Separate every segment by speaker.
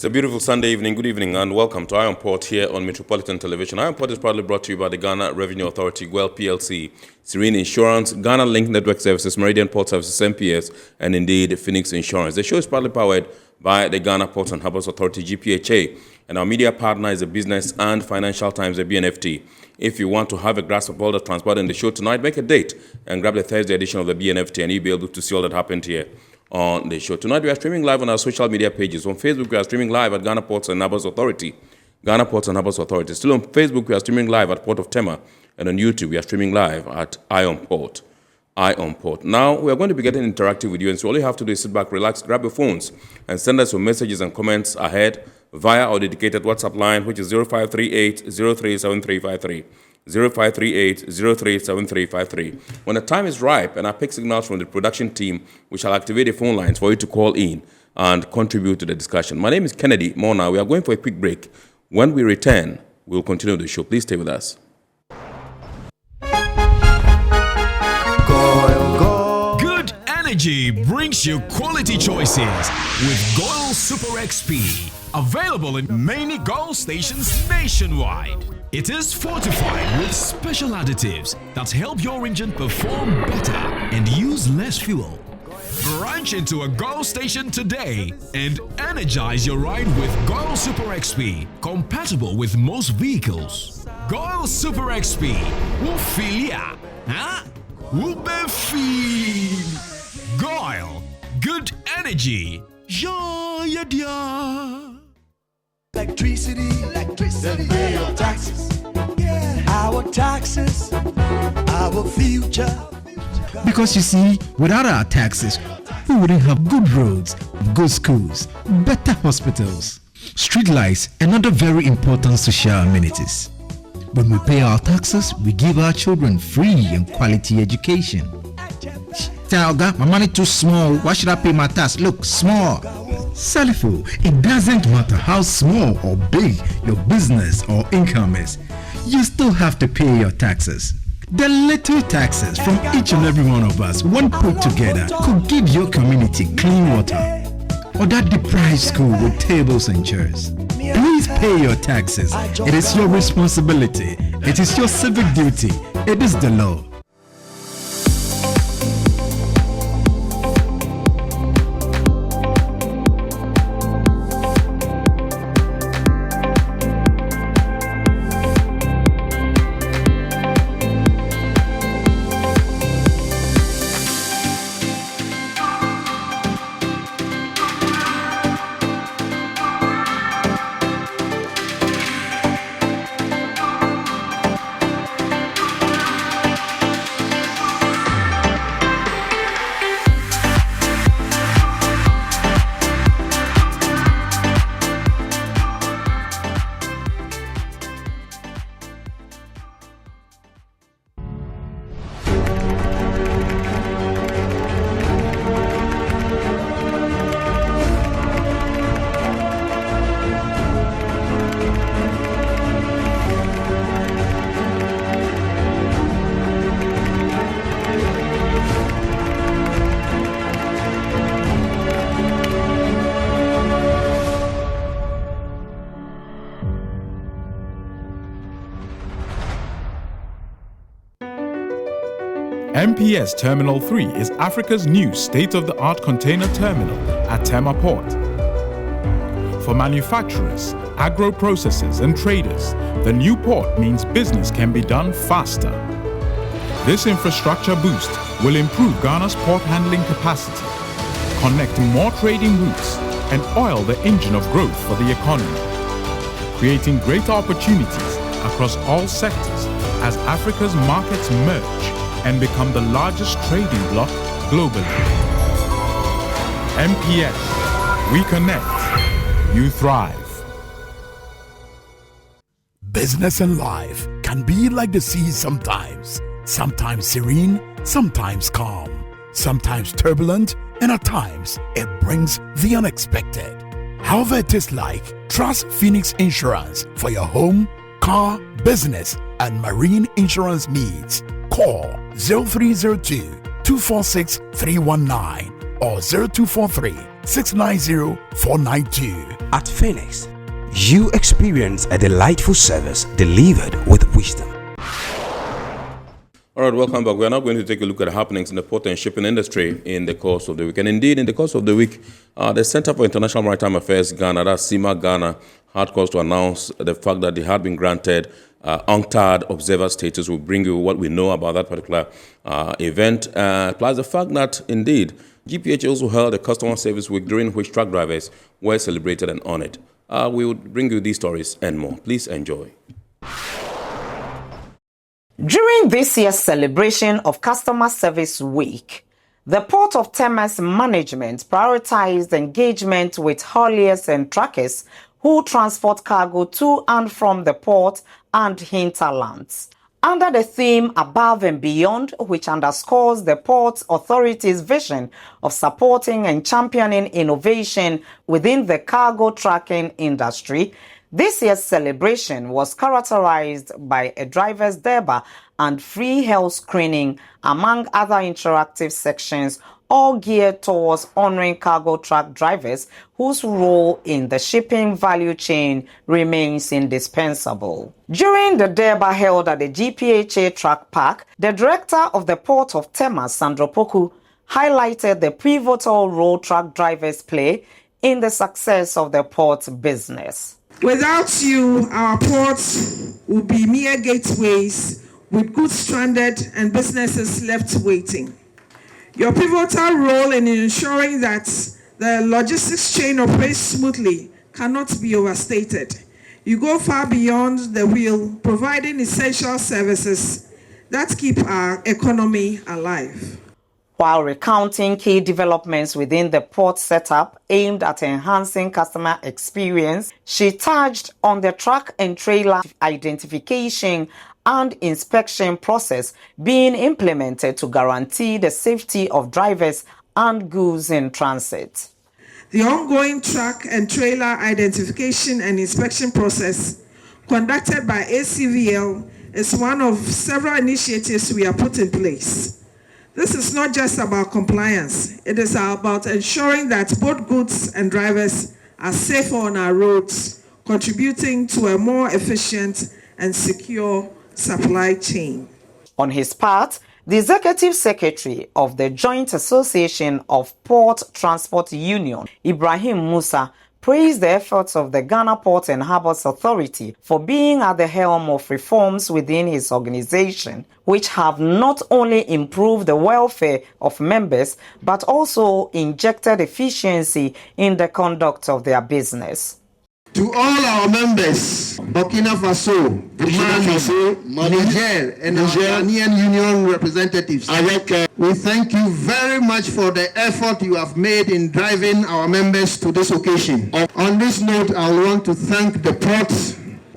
Speaker 1: It's a beautiful Sunday evening. Good evening and welcome to Iron Port here on Metropolitan Television. Iron Port is proudly brought to you by the Ghana Revenue Authority, GWEL PLC, Serene Insurance, Ghana Link Network Services, Meridian Port Services, MPS, and indeed Phoenix Insurance. The show is proudly powered by the Ghana Ports and Harbours Authority-GPHA, and our media partner is the Business and Financial Times, the BNFT. If you want to have a grasp of all that transpired in the show tonight, make a date and grab the Thursday edition of the BNFT, and you'll be able to see all that happened here on the show. Tonight, we are streaming live on our social media pages. On Facebook, we are streaming live at Ghana Ports and Harbours Authority. Ghana Ports and Harbours Authority. Still on Facebook, we are streaming live at Port of Tema. And on YouTube, we are streaming live at Iron Port. Now, we are going to be getting interactive with you, and so all you have to do is sit back, relax, grab your phones, and send us your messages and comments ahead via our dedicated WhatsApp line, which is 0538 037353. 0538-037353. When the time is ripe and I pick signals from the production team, we shall activate the phone lines for you to call in and contribute to the discussion. My name is Kennedy Mona. We are going for a quick break. When we return, we'll continue the show. Please stay with us.
Speaker 2: Good energy brings you quality choices with Goil Super XP. Available in many Goil stations nationwide. It is fortified with special additives that help your engine perform better and use less fuel. Branch into a Goil station today and energize your ride with Goil Super XP, compatible with most vehicles. Goil Super XP will feel ya, huh? Will be feel. Goil, good energy. Yeah, yeah.
Speaker 3: Electricity, then pay your taxes. Yeah. Our taxes, our future.
Speaker 4: Because you see, without our taxes, we wouldn't have good roads, good schools, better hospitals, street lights, and other very important social amenities. When we pay our taxes, we give our children free and quality education. Talga, my money too small. Why should I pay my tax? Look, small. Salifo, it doesn't matter how small or big your business or income is, you still have to pay your taxes. The little taxes from each and every one of us, when put together, could give your community clean water or that deprived school with tables and chairs. Please pay your taxes. It is your responsibility. It is your civic duty. It is the law.
Speaker 5: MPS Terminal 3 is Africa's new state-of-the-art container terminal at Tema Port. For manufacturers, agro-processors and traders, the new port means business can be done faster. This infrastructure boost will improve Ghana's port handling capacity, connect more trading routes, and oil the engine of growth for the economy, creating greater opportunities across all sectors as Africa's markets merge and become the largest trading bloc globally. MPS, we connect, you thrive.
Speaker 6: Business and life can be like the sea sometimes. Sometimes serene, sometimes calm, sometimes turbulent, and at times it brings the unexpected. However it is like, trust Phoenix Insurance for your home, car, business, and marine insurance needs. Call 0302-246-319 or 0243 690 492.
Speaker 7: At Phoenix, you experience a delightful service delivered with wisdom.
Speaker 1: All right, welcome back. We are now going to take a look at the happenings in the port and shipping industry in the course of the week. And indeed, in the course of the week, the Center for International Maritime Affairs Ghana, that's CIMAG Ghana, had cause to announce the fact that they had been granted UNCTAD observer status. We'll bring you what we know about that particular event, plus the fact that, indeed, GPHA also held a customer service week during which truck drivers were celebrated and honored. We will bring you these stories and more. Please enjoy.
Speaker 8: During this year's celebration of Customer Service Week, the Port of Tema's management prioritized engagement with hauliers and truckers who transport cargo to and from the port and hinterlands. Under the theme Above and Beyond, which underscores the Port Authority's vision of supporting and championing innovation within the cargo trucking industry, this year's celebration was characterized by a driver's derby and free health screening, among other interactive sections, all geared towards honoring cargo truck drivers whose role in the shipping value chain remains indispensable. During the derby held at the GPHA Truck Park, the director of the Port of Tema, Sandro Poku, highlighted the pivotal role truck drivers play in the success of the port business.
Speaker 9: Without you, our ports will be mere gateways with goods stranded and businesses left waiting. Your pivotal role in ensuring that the logistics chain operates smoothly cannot be overstated. You go far beyond the wheel, providing essential services that keep our economy alive.
Speaker 8: While recounting key developments within the port setup aimed at enhancing customer experience, she touched on the truck and trailer identification and inspection process being implemented to guarantee the safety of drivers and goods in transit.
Speaker 9: The ongoing truck and trailer identification and inspection process conducted by ACVL is one of several initiatives we have put in place. This is not just about compliance. It is about ensuring that both goods and drivers are safe on our roads, contributing to a more efficient and secure supply chain.
Speaker 8: On his part, the Executive Secretary of the Joint Association of Port Transport Union, Ibrahim Musa, praised the efforts of the Ghana Port and Harbours Authority for being at the helm of reforms within his organization, which have not only improved the welfare of members, but also injected efficiency in the conduct of their business.
Speaker 10: To all our members, Burkina Faso, Mali, Niger, and our Ghanaian Union representatives, we thank you very much for the effort you have made in driving our members to this occasion. On this note, I want to thank the port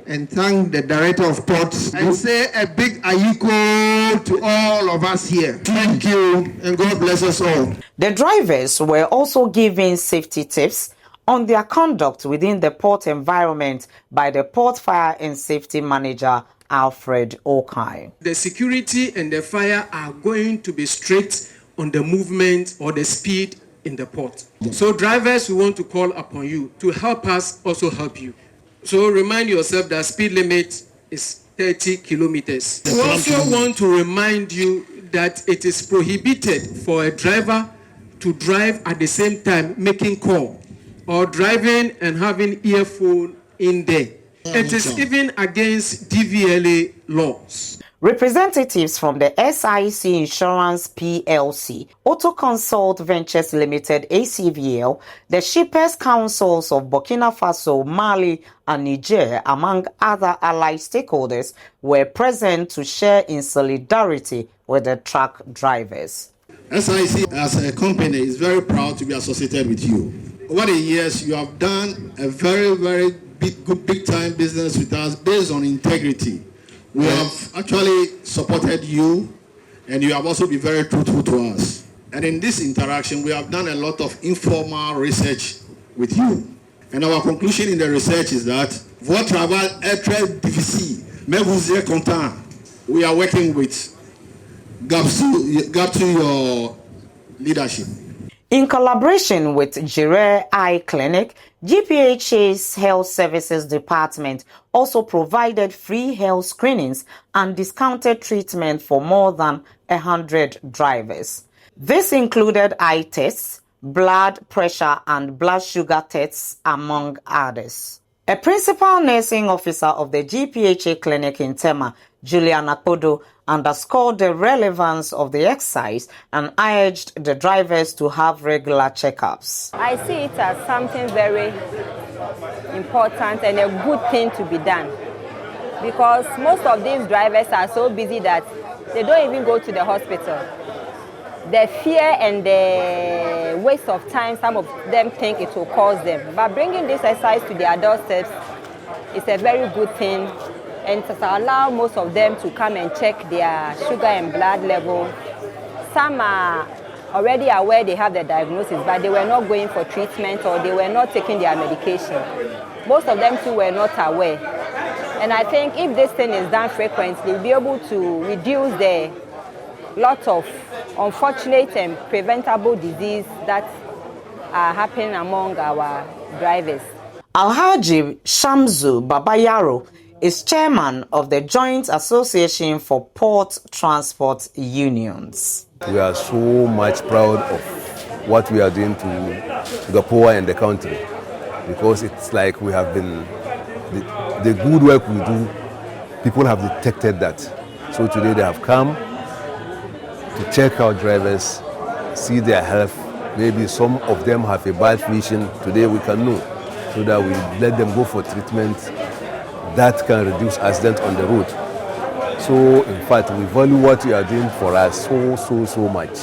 Speaker 10: and thank the Director of Ports and say a big ayiko to all of us here. Thank you, and God bless us all.
Speaker 8: The drivers were also given safety tips on their conduct within the port environment by the Port Fire and Safety Manager, Alfred Okai.
Speaker 11: The security and the fire are going to be strict on the movement or the speed in the port. So drivers, we want to call upon you to help us also help you. So remind yourself that speed limit is 30 kilometers. We also want to remind you that it is prohibited for a driver to drive at the same time making call, or driving and having earphone in there. It is even against DVLA laws.
Speaker 8: Representatives from the SIC Insurance PLC, Auto Consult Ventures Limited ACVL, the Shippers Councils of Burkina Faso, Mali, and Niger, among other allied stakeholders, were present to share in solidarity with the truck drivers.
Speaker 10: SIC as a company is very proud to be associated with you. Over the years, you have done a very, very big time business with us based on integrity. We have actually supported you, and you have also been very truthful to us. And in this interaction, we have done a lot of informal research with you. And our conclusion in the research is that votre travail est très difficile, mais vous êtes content. We are working with GAPTU your leadership.
Speaker 8: In collaboration with Jireh Eye Clinic, GPHA's Health Services Department also provided free health screenings and discounted treatment for more than 100 drivers. This included eye tests, blood pressure and blood sugar tests, among others. A principal nursing officer of the GPHA clinic in Tema, Juliana Kodo, underscored the relevance of the exercise and urged the drivers to have regular checkups.
Speaker 12: I see it as something very important and a good thing to be done, because most of these drivers are so busy that they don't even go to the hospital. The fear and the waste of time some of them think it will cause them. But bringing this exercise to their doorsteps is a very good thing, and to allow most of them to come and check their sugar and blood level. Some are already aware they have the diagnosis, but they were not going for treatment or they were not taking their medication. Most of them too were not aware. And I think if this thing is done frequently, we'll be able to reduce the lot of unfortunate and preventable disease that are happening among our drivers.
Speaker 8: Alhaji Shamsu Babayaro is chairman of the Joint Association for Port Transport Unions.
Speaker 13: We are so much proud of what we are doing to the poor and the country, because it's like we have been, the good work we do, people have detected that. So today they have come to check our drivers, see their health. Maybe some of them have a bad vision. Today we can know, so that we let them go for treatment that can reduce accidents on the road. So in fact, we value what you are doing for us so much.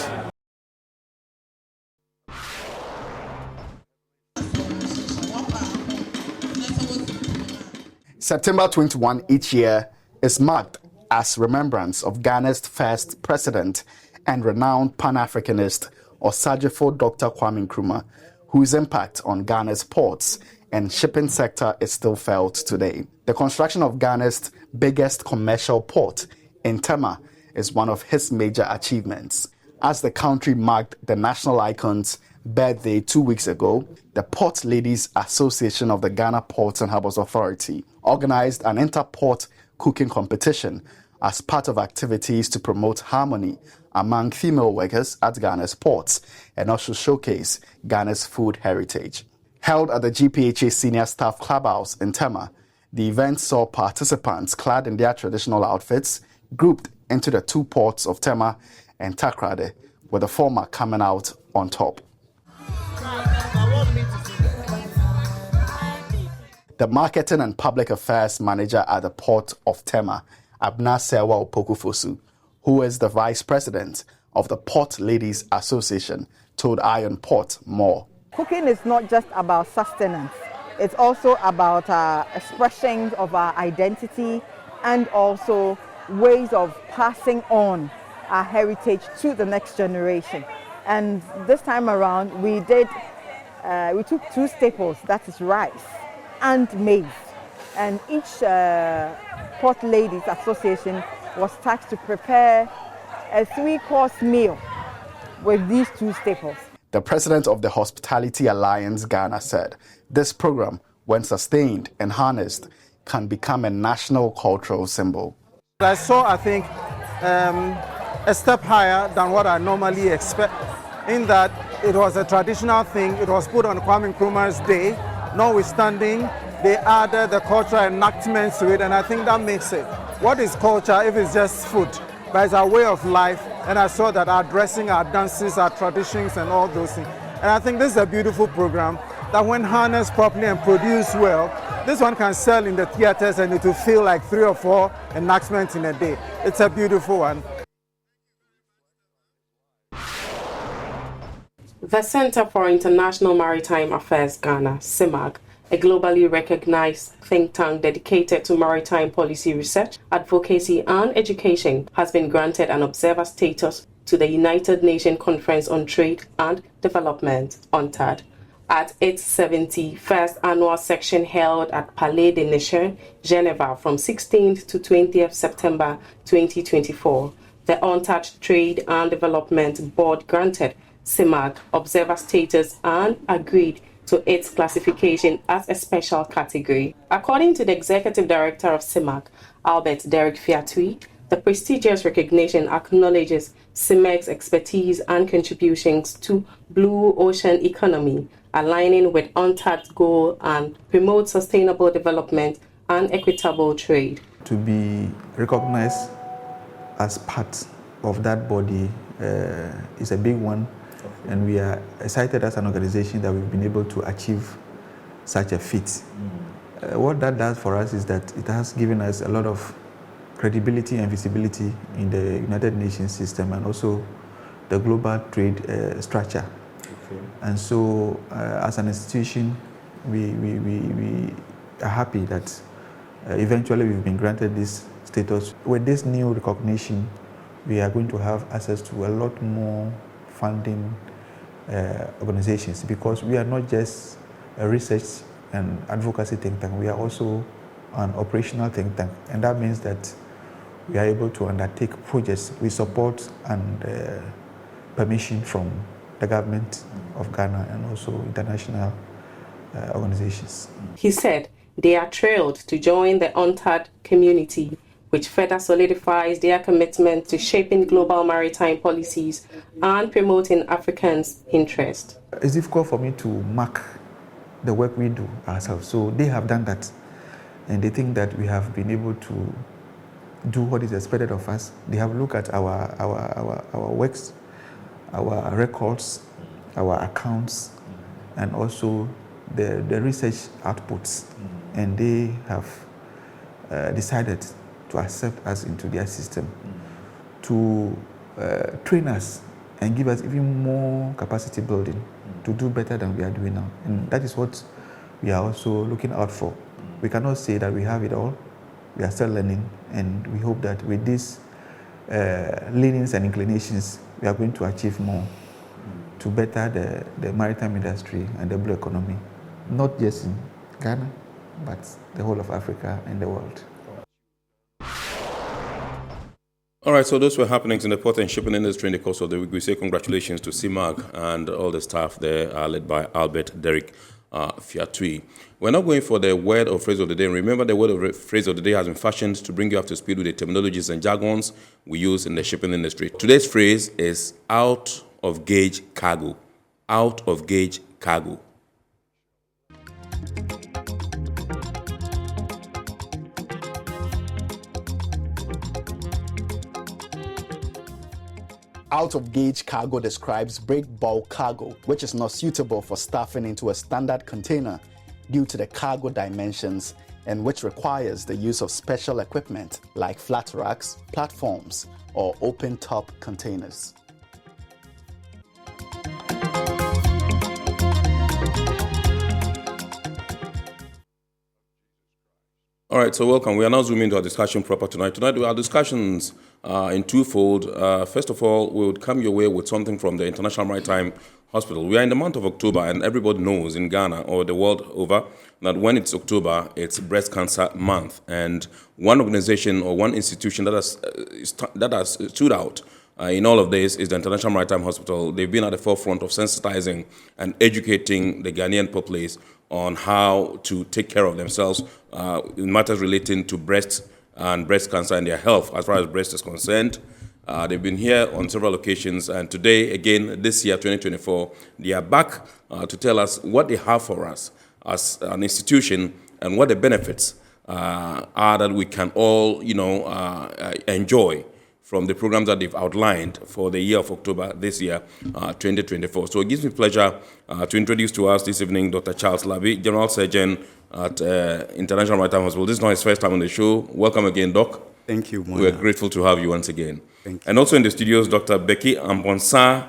Speaker 14: September 21 each year is marked as remembrance of Ghana's first president and renowned Pan-Africanist Osagyefo Dr. Kwame Nkrumah, whose impact on Ghana's ports and shipping sector is still felt today. The construction of Ghana's biggest commercial port in Tema is one of his major achievements. As the country marked the national icon's birthday 2 weeks ago, the Port Ladies Association of the Ghana Ports and Harbours Authority organized an inter-port cooking competition as part of activities to promote harmony among female workers at Ghana's ports and also showcase Ghana's food heritage. Held at the GPHA Senior Staff Clubhouse in Tema, the event saw participants clad in their traditional outfits grouped into the two ports of Tema and Takoradi, with the former coming out on top. The Marketing and Public Affairs Manager at the Port of Tema, Abna Sewa Opokufosu, who is the Vice President of the Port Ladies Association, told Iron Port more.
Speaker 15: Cooking is not just about sustenance. It's also about expressions of our identity and also ways of passing on our heritage to the next generation. And this time around, we took two staples, that is rice and maize. And each Port Ladies Association was tasked to prepare a 3-course meal with these two staples.
Speaker 14: The president of the Hospitality Alliance Ghana said this program, when sustained and harnessed, can become a national cultural symbol.
Speaker 16: I saw, I think, a step higher than what I normally expect, in that it was a traditional thing. It was put on Kwame Nkrumah's day, notwithstanding they added the cultural enactments to it, and I think that makes it. What is culture if it's just food? But it's our way of life, and I saw that our dressing, our dances, our traditions, and all those things. And I think this is a beautiful program that when harnessed properly and produced well, this one can sell in the theaters and it will feel like 3 or 4 enactments in a day. It's a beautiful one.
Speaker 17: The Center for International Maritime Affairs Ghana, CIMAG, a globally recognized think tank dedicated to maritime policy research, advocacy, and education, has been granted an observer status to the United Nations Conference on Trade and Development, UNCTAD, at its 71st annual section held at Palais des Nations, Geneva, from 16th to 20th September 2024. The UNCTAD Trade and Development Board granted CIMAG observer status and agreed to its classification as a special category. According to the Executive Director of CIMAG, Albert Derek Fiatui, the prestigious recognition acknowledges CIMAG's expertise and contributions to blue ocean economy, aligning with UNCTAD's goal and promote sustainable development and equitable trade.
Speaker 18: To be recognized as part of that body is a big one, and we are excited as an organization that we've been able to achieve such a feat. What that does for us is that it has given us a lot of credibility and visibility in the United Nations system and also the global trade structure. Okay. And so as an institution, we are happy that eventually we've been granted this status. With this new recognition, we are going to have access to a lot more funding organizations, because we are not just a research and advocacy think tank, we are also an operational think tank, and that means that we are able to undertake projects with support and permission from the government of Ghana and also international organizations.
Speaker 17: He said they are thrilled to join the UNCTAD community, which further solidifies their commitment to shaping global maritime policies and promoting Africans' interest.
Speaker 18: It's difficult for me to mark the work we do ourselves, so they have done that, and they think that we have been able to do what is expected of us. They have looked at our works, our records, our accounts, and also the research outputs, and they have decided to accept us into their system, to train us and give us even more capacity building to do better than we are doing now. And that is what we are also looking out for. We cannot say that we have it all. We are still learning, and we hope that with these leanings and inclinations, we are going to achieve more to better the maritime industry and the blue economy, not just in Ghana, but the whole of Africa and the world.
Speaker 1: All right, so those were happenings in the port and shipping industry in the course of the week. We say congratulations to CIMAG and all the staff there, led by Albert Derek Fiatui. We're now going for the word or phrase of the day. And remember, the word or phrase of the day has been fashioned to bring you up to speed with the terminologies and jargons we use in the shipping industry. Today's phrase is out of gauge cargo. Out of gauge cargo.
Speaker 14: Out of gauge cargo describes break bulk cargo, which is not suitable for stuffing into a standard container due to the cargo dimensions, and which requires the use of special equipment like flat racks, platforms, or open top containers.
Speaker 1: All right, so welcome. We are now zooming into our discussion proper tonight. Tonight, our discussions in twofold. First of all, we would come your way with something from the International Maritime Hospital. We are in the month of October, and everybody knows in Ghana or the world over that when it's October, it's Breast Cancer Month. And one organization or one institution that has stood out in all of this is the International Maritime Hospital. They've been at the forefront of sensitizing and educating the Ghanaian populace on how to take care of themselves in matters relating to breast and breast cancer and their health as far as breast is concerned. They've been here on several occasions, and today, again, this year, 2024, they are back to tell us what they have for us as an institution and what the benefits are that we can all, enjoy from the programs that they've outlined for the year of October this year, 2024. So it gives me pleasure to introduce to us this evening Dr. Charles Labi, General Surgeon at International Maritime Hospital. This is not his first time on the show. Welcome again, Doc.
Speaker 19: Thank you, Mona.
Speaker 1: We're grateful to have you once again.
Speaker 19: Thank you.
Speaker 1: And also in the studios, Dr. Becky Ambonsa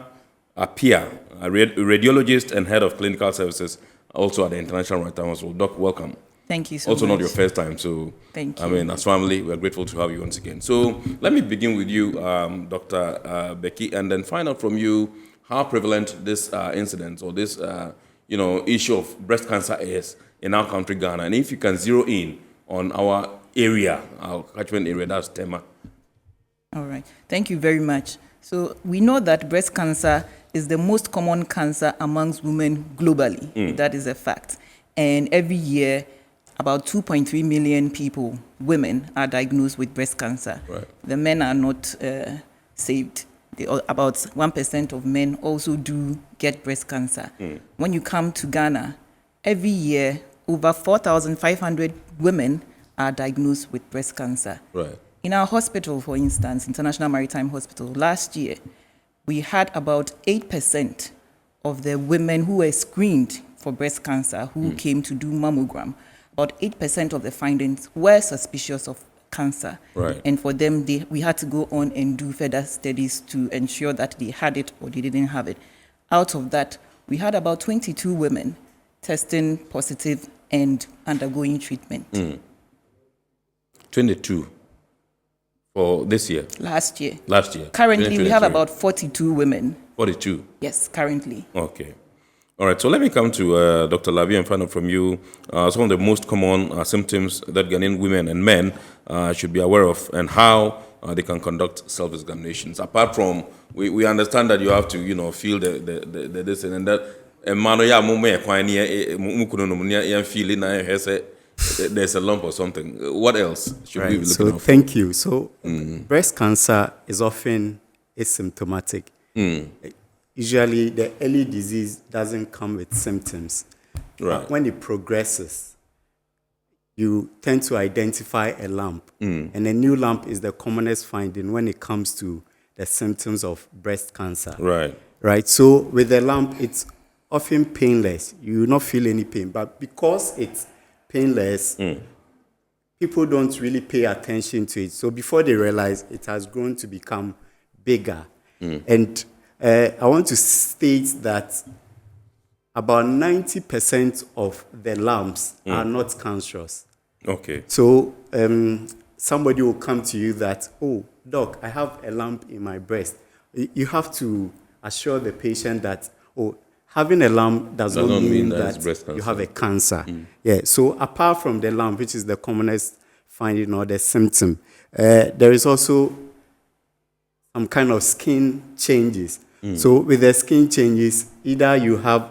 Speaker 1: Apia, a radiologist and head of clinical services, also at the International Maritime Hospital. Doc, welcome.
Speaker 20: Thank you so
Speaker 1: also
Speaker 20: much.
Speaker 1: Not your first time, so
Speaker 20: thank you.
Speaker 1: I mean, as family, we're grateful to have you once again. So let me begin with you, Dr. Becky, and then find out from you how prevalent this incident or this, issue of breast cancer is in our country, Ghana, and if you can zero in on our area, our catchment area, that's Tema.
Speaker 20: All right. Thank you very much. So we know that breast cancer
Speaker 19: is the most common cancer amongst women globally. That is a fact. And every year, about 2.3 million people, women, are diagnosed with breast cancer.
Speaker 1: Right.
Speaker 19: The men are not saved. About 1% of men also do get breast cancer. When you come to Ghana, every year, over 4,500 women are diagnosed with breast cancer.
Speaker 1: Right.
Speaker 19: In our hospital, for instance, International Maritime Hospital, last year, we had about 8% of the women who were screened for breast cancer who came to do mammogram. About 8% of the findings were suspicious of cancer.
Speaker 1: Right.
Speaker 19: And for them, we had to go on and do further studies to ensure that they had it or they didn't have it. Out of that, we had about 22 women testing positive and undergoing treatment.
Speaker 1: 22 for this year?
Speaker 19: Last year.
Speaker 1: Last year.
Speaker 19: Currently, we have about 42 women.
Speaker 1: 42?
Speaker 19: Yes, currently.
Speaker 1: Okay. All right, so let me come to Dr. Labi and find out from you some of the most common symptoms that Ghanaian women and men should be aware of, and how they can conduct self-examinations. Apart from, we understand that you have to, feel the this and that. There's a lump or something. What else should we be looking
Speaker 20: out for? Thank you. So, breast cancer is often asymptomatic. Usually, the early disease doesn't come with symptoms.
Speaker 1: Right.
Speaker 20: But when it progresses, you tend to identify a lump. And a new lump is the commonest finding when it comes to the symptoms of breast cancer.
Speaker 1: Right.
Speaker 20: Right. So, with the lump, it's often painless. You will not feel any pain. But because it's painless, people don't really pay attention to it. So, before they realize, it has grown to become bigger. And I want to state that about 90% of the lumps are not cancerous.
Speaker 1: Okay.
Speaker 20: So somebody will come to you that, oh, doc, I have a lump in my breast. You have to assure the patient that, oh, having a lump does not mean that you have a cancer. Yeah. So apart from the lump, which is the commonest finding or the symptom, there is also some kind of skin changes. So with the skin changes, either you have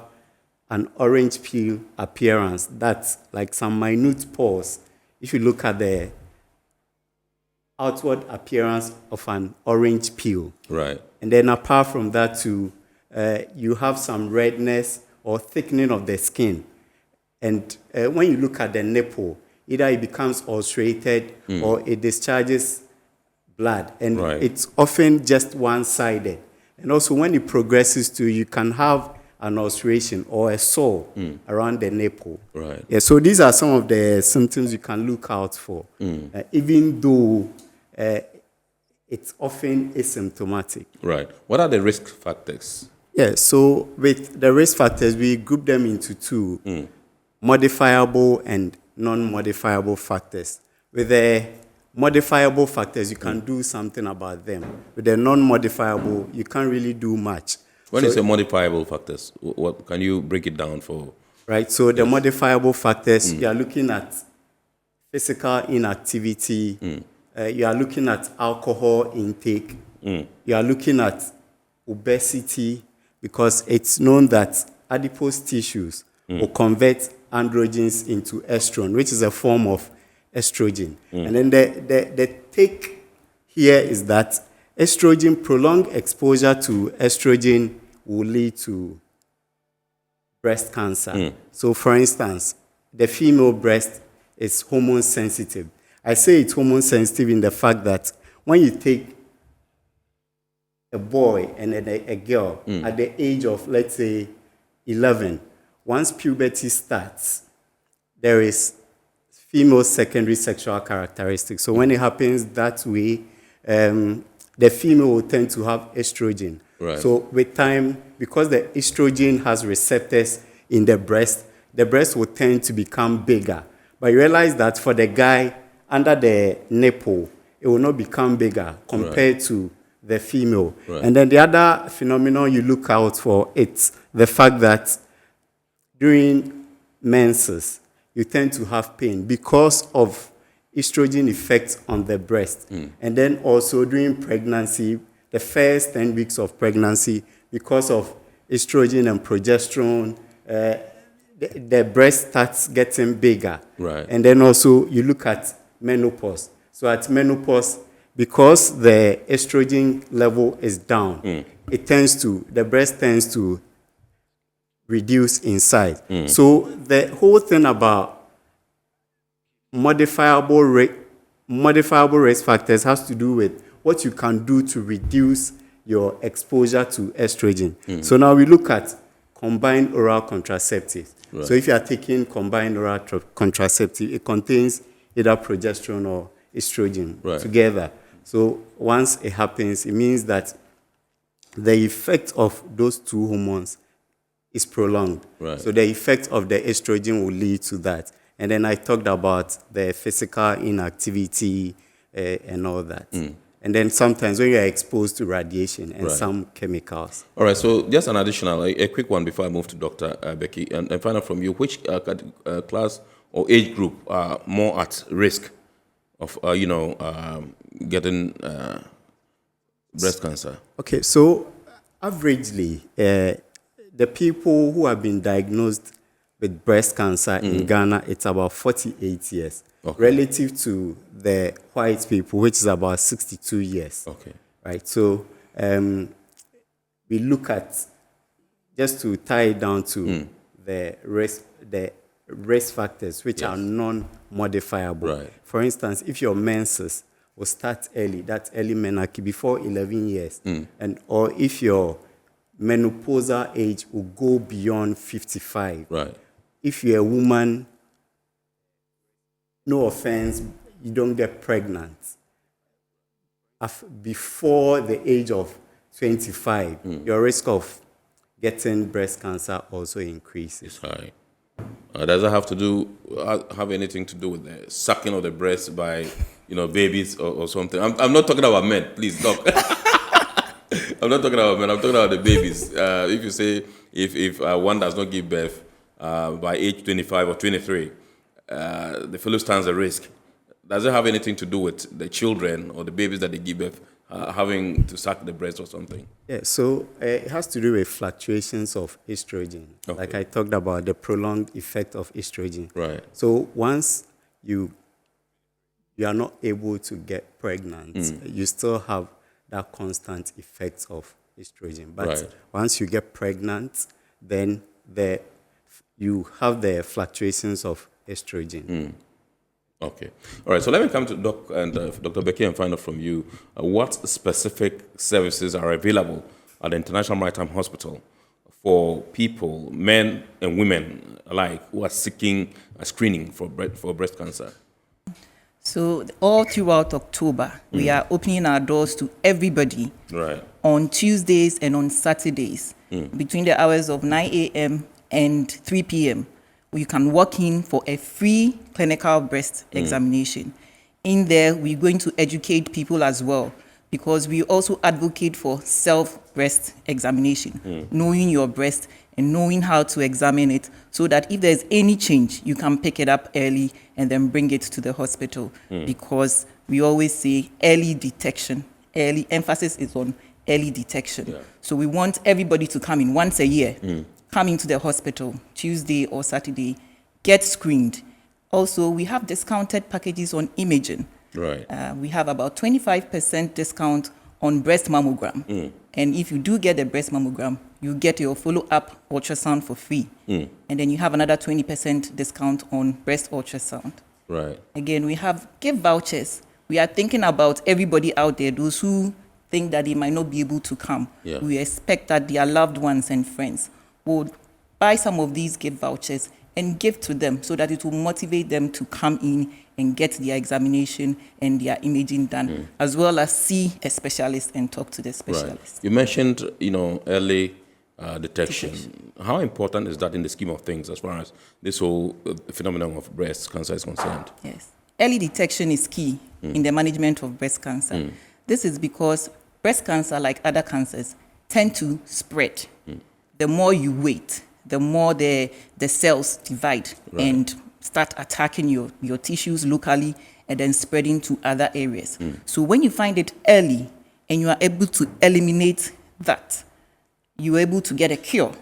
Speaker 20: an orange peel appearance, that's like some minute pores. If you look at the outward appearance of an orange peel.
Speaker 1: Right.
Speaker 20: And then apart from that too, you have some redness or thickening of the skin. And when you look at the nipple, either it becomes ulcerated or it discharges blood. And it's often just one-sided. And also when it progresses to, you can have an ulceration or a sore around the nipple.
Speaker 1: Right.
Speaker 20: Yeah, so these are some of the symptoms you can look out for, even though it's often asymptomatic.
Speaker 1: Right. What are the risk factors?
Speaker 20: Yeah, so with the risk factors, we group them into two, modifiable and non-modifiable factors. With the modifiable factors, you can do something about them. With the non-modifiable, you can't really do much.
Speaker 1: When you say modifiable factors, what can you break it down for?
Speaker 20: Right, so the modifiable factors, you are looking at physical inactivity, you are looking at alcohol intake, you are looking at obesity, because it's known that adipose tissues will convert androgens into estrogen, which is a form of estrogen. And then the take here is that estrogen, prolonged exposure to estrogen will lead to breast cancer. So for instance, the female breast is hormone sensitive. I say it's hormone sensitive in the fact that when you take a boy and a girl at the age of, let's say, 11, once puberty starts, there is female secondary sexual characteristics. So when it happens that way, the female will tend to have estrogen.
Speaker 1: Right.
Speaker 20: So with time, because the estrogen has receptors in the breast will tend to become bigger. But you realize that for the guy under the nipple, it will not become bigger compared to the female.
Speaker 1: Right.
Speaker 20: And then the other phenomenon you look out for, it's the fact that during menses, you tend to have pain because of estrogen effects on the breast. And then also during pregnancy, the first 10 weeks of pregnancy, because of estrogen and progesterone, the breast starts getting bigger.
Speaker 1: Right.
Speaker 20: And then also you look at menopause. So at menopause, because the estrogen level is down, the breast tends to reduce in size. So the whole thing about modifiable risk factors has to do with what you can do to reduce your exposure to estrogen. So now we look at combined oral contraceptives.
Speaker 1: Right.
Speaker 20: So if you are taking combined oral contraceptive, it contains either progesterone or estrogen together. So once it happens, it means that the effect of those two hormones is prolonged.
Speaker 1: Right.
Speaker 20: So the effect of the estrogen will lead to that. And then I talked about the physical inactivity and all that. And then sometimes when you are exposed to radiation and some chemicals.
Speaker 1: All right, so just an additional, a quick one before I move to Dr. Becky, and find out from you, which class or age group are more at risk of, getting breast cancer?
Speaker 20: Okay, so averagely, the people who have been diagnosed with breast cancer in Ghana, it's about 48 years.
Speaker 1: Okay.
Speaker 20: Relative to the white people, which is about 62 years.
Speaker 1: Okay.
Speaker 20: Right. So we look at, just to tie it down to the risk factors, which are non-modifiable.
Speaker 1: Right.
Speaker 20: For instance, if your menses will start early, that's early menarche, before 11 years, or if your menopausal age will go beyond 55.
Speaker 1: Right.
Speaker 20: If you're a woman, no offense, you don't get pregnant before the age of 25, your risk of getting breast cancer also increases.
Speaker 1: High. Does it have anything to do with the sucking of the breast by, babies or something? I'm not talking about men, please, doc. I'm not talking about men. I'm talking about the babies. If you say if one does not give birth by age 25 or 23, the fellow stands a risk. Does it have anything to do with the children or the babies that they give birth having to suck the breast or something?
Speaker 20: Yeah, so it has to do with fluctuations of estrogen. Okay. Like I talked about, the prolonged effect of estrogen.
Speaker 1: Right.
Speaker 20: So once you are not able to get pregnant, you still have that constant effect of estrogen. But once you get pregnant, then you have the fluctuations of estrogen.
Speaker 1: Okay. All right. So let me come to Doc and Dr. Becky and find out from you what specific services are available at the International Maritime Hospital for people, men and women alike, who are seeking a screening for breast cancer.
Speaker 19: So all throughout October, we are opening our doors to everybody on Tuesdays and on Saturdays between the hours of 9 a.m. and 3 p.m. You can walk in for a free clinical breast examination. In there, we're going to educate people as well, because we also advocate for self-breast examination, knowing your breast and knowing how to examine it, so that if there's any change, you can pick it up early and then bring it to the hospital. Because we always say early detection, early emphasis is on early detection. Yeah. So we want everybody to come in once a year. Come into the hospital Tuesday or Saturday, get screened. Also, we have discounted packages on imaging.
Speaker 1: Right.
Speaker 19: We have about 25% discount on breast mammogram. And if you do get the breast mammogram, you get your follow-up ultrasound for free. And then you have another 20% discount on breast ultrasound.
Speaker 1: Right.
Speaker 19: Again, we have gift vouchers. We are thinking about everybody out there, those who think that they might not be able to come.
Speaker 1: Yeah.
Speaker 19: We expect that their loved ones and friends would buy some of these gift vouchers and give to them, so that it will motivate them to come in and get their examination and their imaging done, as well as see a specialist and talk to the specialist.
Speaker 1: Right. You mentioned, early detection. How important is that in the scheme of things as far as this whole phenomenon of breast cancer is concerned?
Speaker 19: Yes. Early detection is key in the management of breast cancer. This is because breast cancer, like other cancers, tend to spread. The more you wait, the more the cells divide and start attacking your tissues locally and then spreading to other areas. So when you find it early and you are able to eliminate that, you're able to get a cure.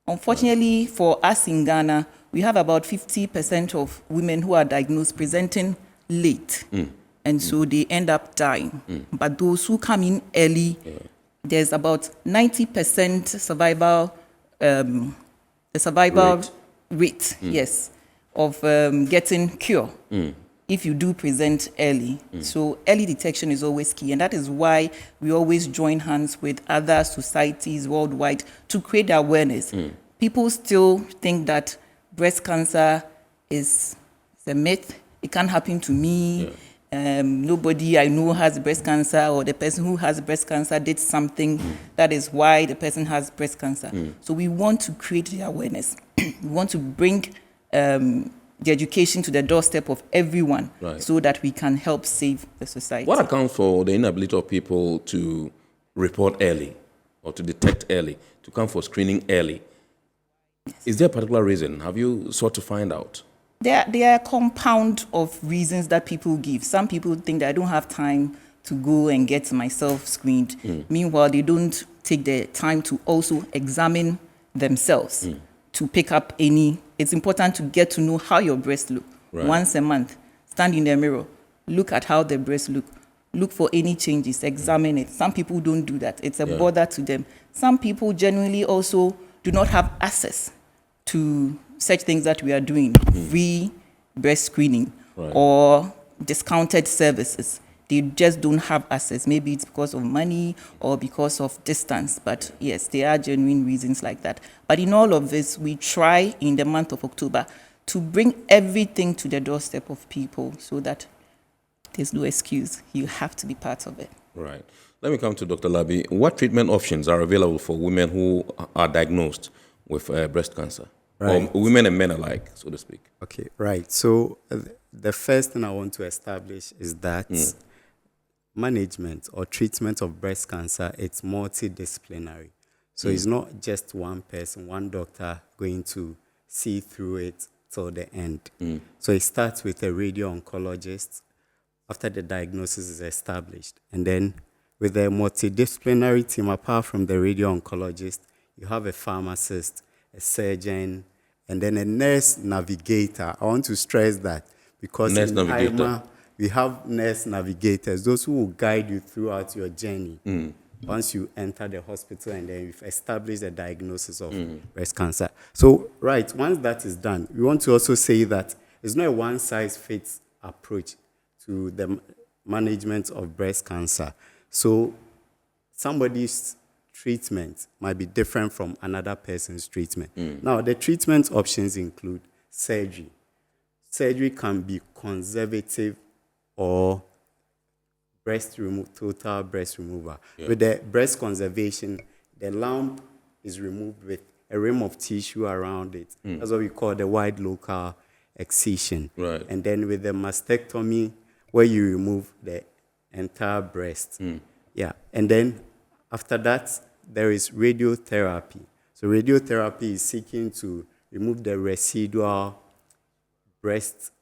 Speaker 19: Unfortunately, for us in Ghana, we have about 50% of women who are diagnosed presenting late. And so they end up dying. But those who come in early, there's about 90% survival, the survival rate, yes, of getting cure if you do present early. So early detection is always key. And that is why we always join hands with other societies worldwide to create awareness. People still think that breast cancer is a myth. It can't happen to me. Nobody I know has breast cancer, or the person who has breast cancer did something. That is why the person has breast cancer. So we want to create the awareness. We want to bring the education to the doorstep of everyone, so that we can help save the society.
Speaker 1: What accounts for the inability of people to report early or to detect early, to come for screening early? Is there a particular reason? Have you sought to find out?
Speaker 19: There are a compound of reasons that people give. Some people think that I don't have time to go and get myself screened. Meanwhile, they don't take the time to also examine themselves to pick up any. It's important to get to know how your breasts look. Once a month, stand in the mirror, look at how the breasts look for any changes, examine it. Some people don't do that. It's a bother to them. Some people genuinely also do not have access to such things that we are doing, free breast screening or discounted services. They just don't have access. Maybe it's because of money or because of distance. But yes, there are genuine reasons like that. But in all of this, we try in the month of October to bring everything to the doorstep of people so that there's no excuse. You have to be part of it.
Speaker 1: Right. Let me come to Dr. Labi. What treatment options are available for women who are diagnosed with breast cancer?
Speaker 20: Right.
Speaker 1: Or women and men alike, so to speak.
Speaker 20: Okay, right. So the first thing I want to establish is that management or treatment of breast cancer, it's multidisciplinary. So it's not just one person, one doctor going to see through it till the end. So it starts with a radio-oncologist after the diagnosis is established. And then with a multidisciplinary team, apart from the radio-oncologist, you have a pharmacist, a surgeon, and then a nurse navigator. I want to stress that because
Speaker 1: nurse
Speaker 20: in
Speaker 1: navigator.
Speaker 20: IMA, we have nurse navigators, those who will guide you throughout your journey once you enter the hospital and then you've established a diagnosis of breast cancer. So, right, once that is done, we want to also say that it's not a one-size-fits approach to the management of breast cancer. So somebody's treatment might be different from another person's treatment. Now, the treatment options include surgery. Surgery can be conservative or total breast removal. With the breast conservation, the lump is removed with a rim of tissue around it. That's what we call the wide local excision. And then with the mastectomy, where you remove the entire breast. And then after that, there is radiotherapy. So radiotherapy is seeking to remove the residual breast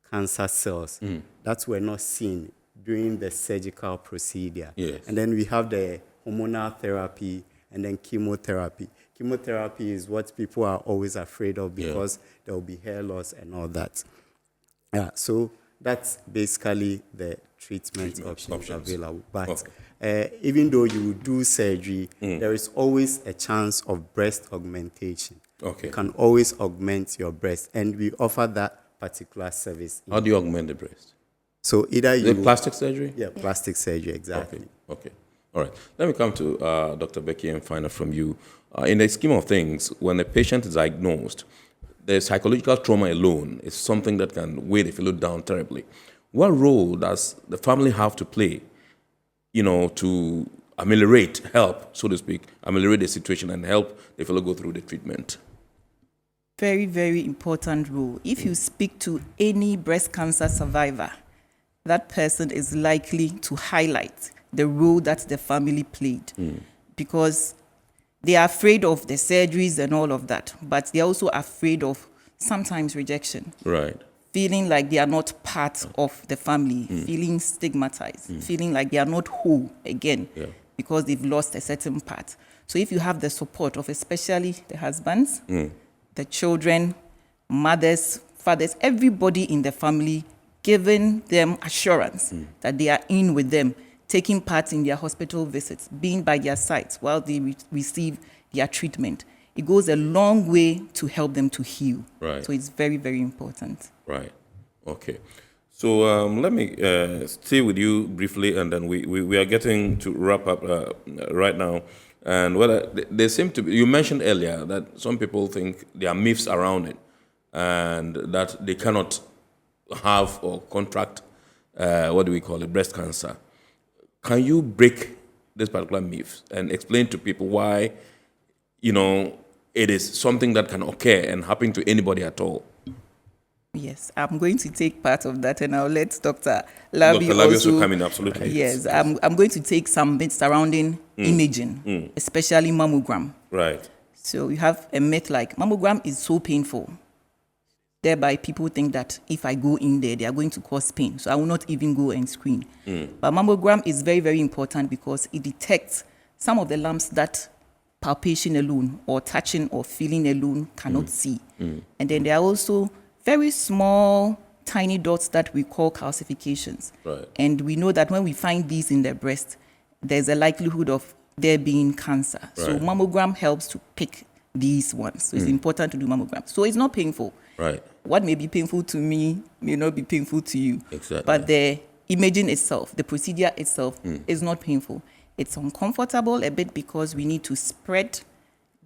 Speaker 20: cancer cells that were not seen during the surgical procedure. And then we have the hormonal therapy and then chemotherapy. Chemotherapy is what people are always afraid of because there will be hair loss and all that. So that's basically the treatment options available. But even though you do surgery, there is always a chance of breast augmentation. You can always augment your breast, and we offer that particular service.
Speaker 1: How do you augment the breast?
Speaker 20: So either you...
Speaker 1: The plastic surgery?
Speaker 20: Yeah, plastic surgery, exactly.
Speaker 1: Okay. All right. Let me come to Dr. Becky and find out from you. In the scheme of things, when a patient is diagnosed, the psychological trauma alone is something that can weigh the fellow down terribly. What role does the family have to play, to help, so to speak, ameliorate the situation and help the fellow go through the treatment?
Speaker 19: Very, very important role. If you speak to any breast cancer survivor, that person is likely to highlight the role that the family played because they are afraid of the surgeries and all of that, but they're also afraid of sometimes rejection. Feeling like they are not part of the family, feeling stigmatized, feeling like they are not whole again because they've lost a certain part. So if you have the support of especially the husbands, the children, mothers, fathers, everybody in the family, giving them assurance that they are in with them, taking part in their hospital visits, being by their sides while they receive their treatment, it goes a long way to help them to heal.
Speaker 1: Right.
Speaker 19: So it's very, very important.
Speaker 1: Right. Okay. So let me stay with you briefly, and then we are getting to wrap up right now. And there seem to be, you mentioned earlier that some people think there are myths around it, and that they cannot have or contract, breast cancer. Can you break this particular myth and explain to people why, it is something that can occur and happen to anybody at all?
Speaker 19: Yes, I'm going to take part of that, and I'll let Dr. Labi
Speaker 1: also come in, absolutely.
Speaker 19: Yes, I'm going to take some myths surrounding imaging, especially mammogram.
Speaker 1: Right.
Speaker 19: So you have a myth like mammogram is so painful. Thereby, people think that if I go in there, they are going to cause pain. So I will not even go and screen. But mammogram is very, very important because it detects some of the lumps that palpation alone or touching or feeling alone cannot see. And then there are also very small, tiny dots that we call calcifications.
Speaker 1: Right.
Speaker 19: And we know that when we find these in the breast, there's a likelihood of there being cancer. Right. So mammogram helps to pick these ones. So it's important to do mammogram. So it's not painful.
Speaker 1: Right.
Speaker 19: What may be painful to me may not be painful to you.
Speaker 1: Exactly.
Speaker 19: But the imaging itself, the procedure itself, is not painful. It's uncomfortable a bit because we need to spread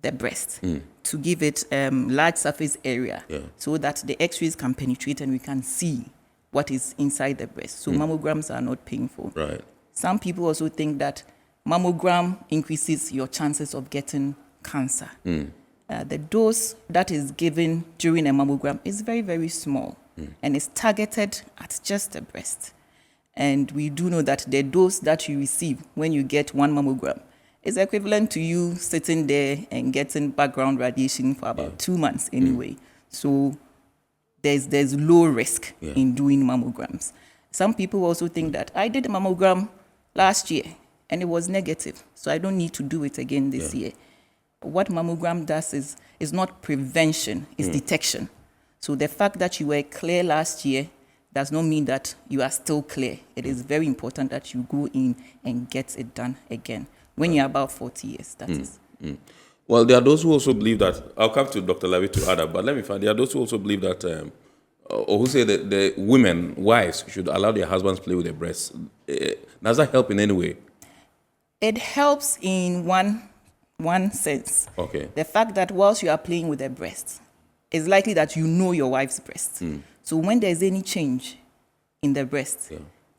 Speaker 19: the breast to give it large surface area so that the x-rays can penetrate and we can see what is inside the breast. So mammograms are not painful.
Speaker 1: Right.
Speaker 19: Some people also think that mammogram increases your chances of getting cancer. The dose that is given during a mammogram is very, very small and is targeted at just the breast. And we do know that the dose that you receive when you get one mammogram is equivalent to you sitting there and getting background radiation for about 2 months anyway. So there's low risk in doing mammograms. Some people also think that I did a mammogram last year and it was negative, so I don't need to do it again this year. What mammogram does is not prevention, it's detection. So the fact that you were clear last year does not mean that you are still clear. It is very important that you go in and get it done again. When you're about 40 years, that is.
Speaker 1: Well, there are those who also believe that, I'll come to Dr. Lavi to add up, but let me find, there are those who also believe that, or who say that the women, wives, should allow their husbands play with their breasts. Does that help in any way?
Speaker 19: It helps in one sense.
Speaker 1: Okay.
Speaker 19: The fact that whilst you are playing with their breasts, it's likely that you know your wife's breast. So when there's any change in the breast,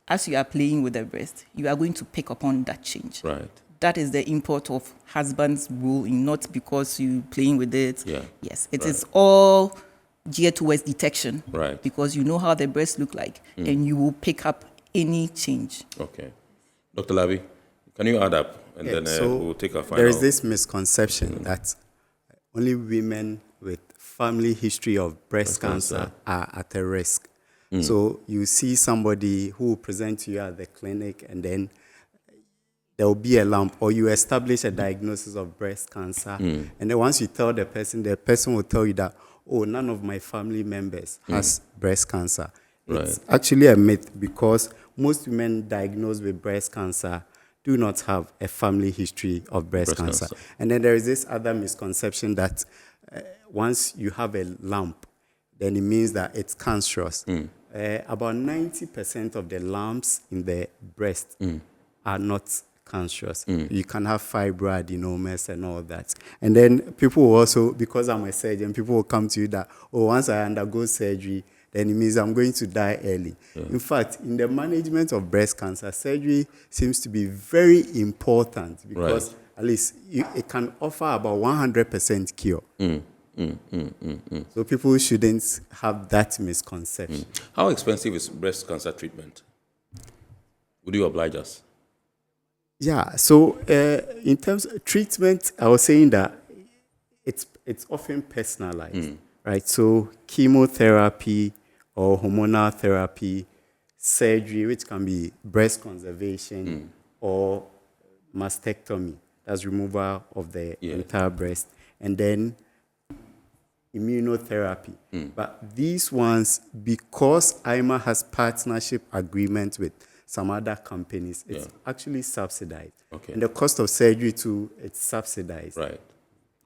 Speaker 19: as you are playing with the breast, you are going to pick upon that change.
Speaker 1: Right.
Speaker 19: That is the import of husband's role, not because you playing with it.
Speaker 1: Yeah.
Speaker 19: Yes, it is all geared towards detection.
Speaker 1: Right.
Speaker 19: Because you know how the breasts look like, and you will pick up any change.
Speaker 1: Okay. Dr. Lavi, can you add up? And then
Speaker 20: so
Speaker 1: we'll take our final.
Speaker 20: There is this misconception that only women with family history of breast cancer are at a risk. So you see somebody who will present to you at the clinic, and then there will be a lump, or you establish a diagnosis of breast cancer. And then once you tell the person will tell you that, oh, none of my family members has breast cancer. It's actually a myth, because most women diagnosed with breast cancer do not have a family history of breast cancer. And then there is this other misconception that once you have a lump, then it means that it's cancerous. About 90% of the lumps in the breast are not cancerous. You can have fibroadenomas and all that. And then people will also, because I'm a surgeon, people will come to you that, oh, once I undergo surgery, then it means I'm going to die early. In fact, in the management of breast cancer, surgery seems to be very important, because at least it can offer about 100% cure. So people shouldn't have that misconception.
Speaker 1: How expensive is breast cancer treatment? Would you oblige us?
Speaker 20: Yeah, so in terms of treatment, I was saying that it's often personalized, right? So chemotherapy or hormonal therapy, surgery, which can be breast conservation, or mastectomy, that's removal of the entire breast, and then immunotherapy. But these ones, because IMA has partnership agreements with some other companies, it's actually subsidized.
Speaker 1: Okay.
Speaker 20: And the cost of surgery too, it's subsidized.
Speaker 1: Right.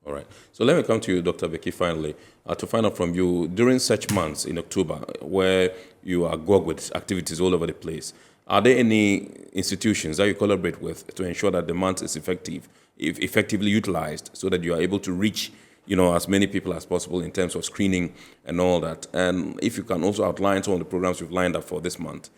Speaker 1: All right. So let me come to you, Dr. Becky, finally, to find out from you, during such months in October, where you are agog with activities all over the place, are there any institutions that you collaborate with to ensure that the month is effectively utilized so that you are able to reach, as many people as possible in terms of screening and all that? And if you can also outline some of the programs you've lined up for this month,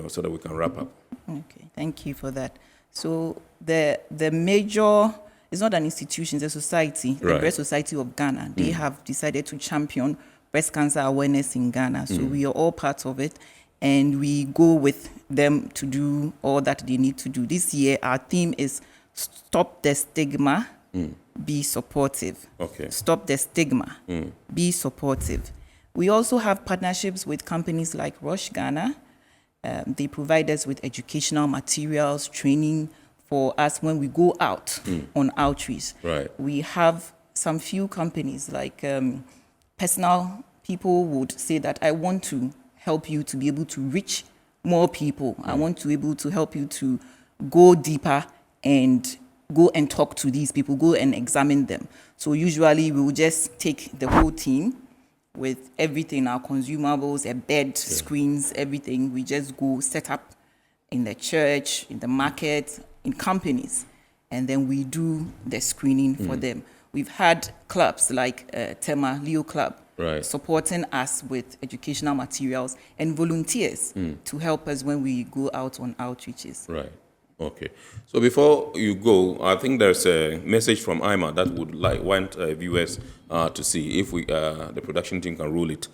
Speaker 1: so that we can wrap up.
Speaker 19: Okay, thank you for that. So the major, it's not an institution, it's a society, the Breast Society of Ghana. They have decided to champion breast cancer awareness in Ghana. So we are all part of it, and we go with them to do all that they need to do. This year, our theme is Stop the Stigma, Be Supportive.
Speaker 1: Okay.
Speaker 19: Stop the stigma, be supportive. We also have partnerships with companies like Roche Ghana. They provide us with educational materials, training for us when we go out on outreach.
Speaker 1: Right.
Speaker 19: We have some few companies like personal people would say that I want to help you to be able to reach more people. I want to be able to help you to go deeper and go and talk to these people, go and examine them. So usually we will just take the whole team with everything, our consumables, a bed, screens, everything. We just go set up in the church, in the market, in companies, and then we do the screening for them. We've had clubs like Tema, Leo Club, supporting us with educational materials and volunteers to help us when we go out on outreaches.
Speaker 1: Right. Okay. So before you go, I think there's a message from IMA that would want viewers to see if we, the production team can rule it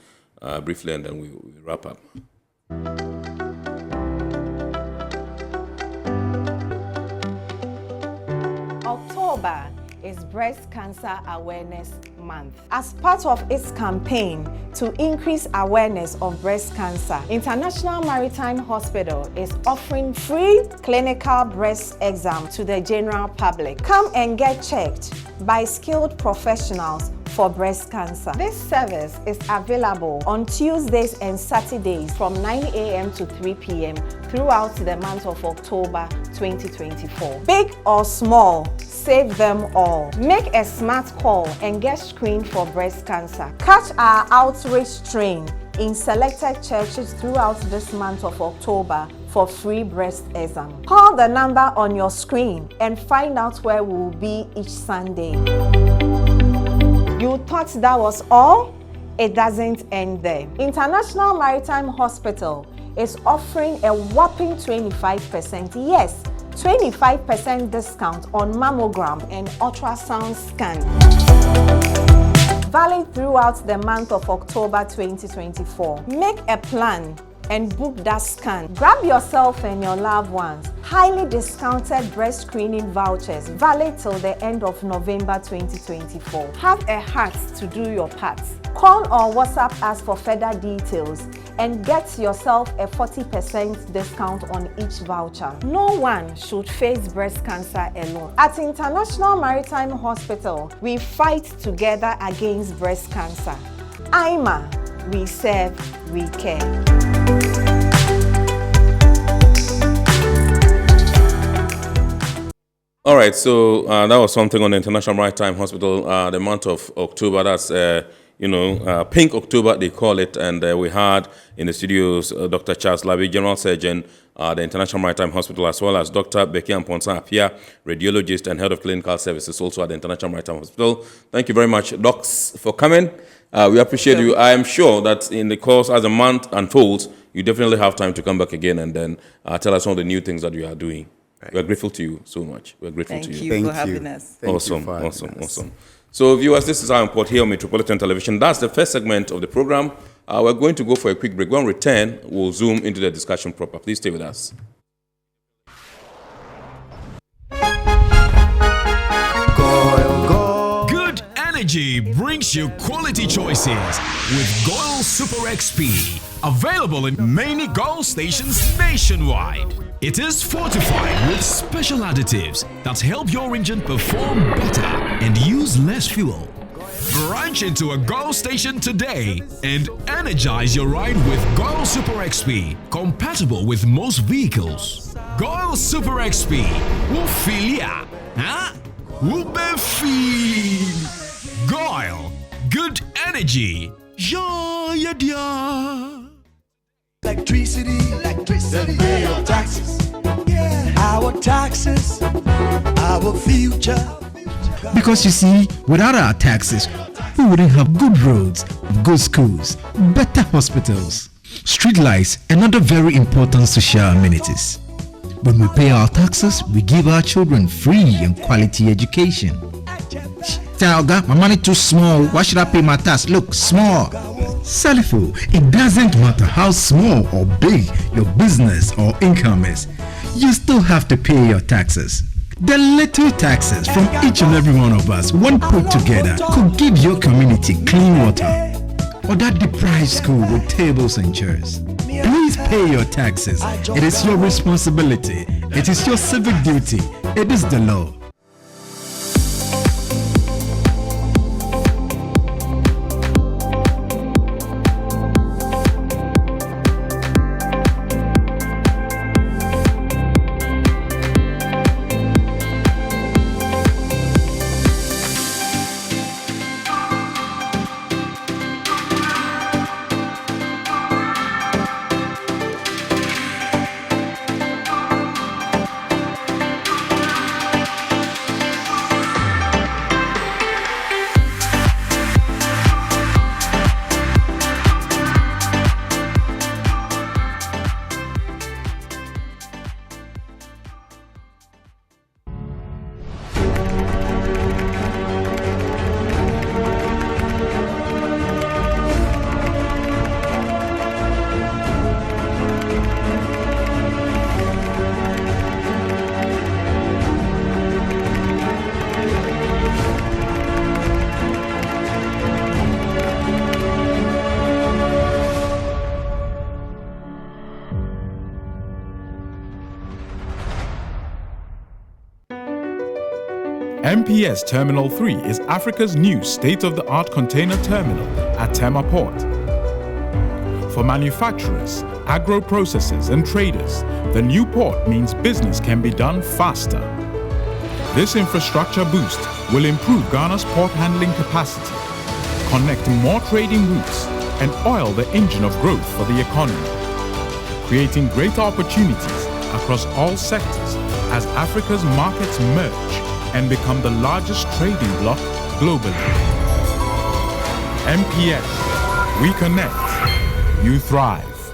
Speaker 1: briefly, and then we wrap up.
Speaker 21: October is Breast Cancer Awareness Month. As part of its campaign to increase awareness of breast cancer, International Maritime Hospital is offering free clinical breast exam to the general public. Come and get checked by skilled professionals for breast cancer. This service is available on Tuesdays and Saturdays from 9 a.m. to 3 p.m. throughout the month of October 2024. Big or small, save them all. Make a smart call and get screened for breast cancer. Catch our outreach train in selected churches throughout this month of October for free breast exam. Call the number on your screen and find out where we will be each Sunday. You thought that was all? It doesn't end there. International Maritime Hospital is offering a whopping 25%, yes, 25% discount on mammogram and ultrasound scan. Valid throughout the month of October 2024. Make a plan and book that scan. Grab yourself and your loved ones highly discounted breast screening vouchers valid till the end of November 2024. Have a heart to do your part. Call or WhatsApp us for further details and get yourself a 40% discount on each voucher. No one should face breast cancer alone. At International Maritime Hospital, we fight together against breast cancer. IMA, we serve, we care.
Speaker 1: All right, so that was something on the International Maritime Hospital, the month of October. That's, Pink October, they call it. And we had in the studios Dr. Charles Labi, General Surgeon, the International Maritime Hospital, as well as Dr. Becky Amponsa Apia, Radiologist and Head of Clinical Services, also at the International Maritime Hospital. Thank you very much, docs, for coming. We appreciate you. I am sure that in the course, as the month unfolds, you definitely have time to come back again and then tell us all the new things that you are doing. Right. We're grateful to you so much. We're grateful to you.
Speaker 19: Thank you for having us.
Speaker 1: Awesome. So, viewers, this is our report here on Metropolitan Television. That's the first segment of the program. We're going to go for a quick break. When we return, we'll zoom into the discussion proper. Please stay with us.
Speaker 4: energy brings you quality choices with Goil Super XP. Available in many Goil stations nationwide. It is fortified with special additives that help your engine perform better and use less fuel. Branch into a Goil station today and energize your ride with Goil Super XP, compatible with most vehicles. Goil Super XP, Wufilia, huh? Wubefi. Goil, good energy. Ja, ya, ya.
Speaker 3: Electricity, then pay your taxes. Yeah. Our taxes, our future.
Speaker 4: Because you see, without our taxes, we wouldn't have good roads, good schools, better hospitals, street lights, and other very important social amenities. When we pay our taxes, we give our children free and quality education. Talga, my money too small. Why should I pay my tax? Look, small. Salifo, it doesn't matter how small or big your business or income is, you still have to pay your taxes. The little taxes from each and every one of us, when put together, could give your community clean water or that deprived school with tables and chairs. Please pay your taxes. It is your responsibility. It is your civic duty. It is the law.
Speaker 5: MPS Terminal 3 is Africa's new state-of-the-art container terminal at Tema Port. For manufacturers, agro-processors and traders, the new port means business can be done faster. This infrastructure boost will improve Ghana's port handling capacity, connect more trading routes, and oil the engine of growth for the economy, creating greater opportunities across all sectors as Africa's markets merge and become the largest trading bloc globally. MPS, we connect, you thrive.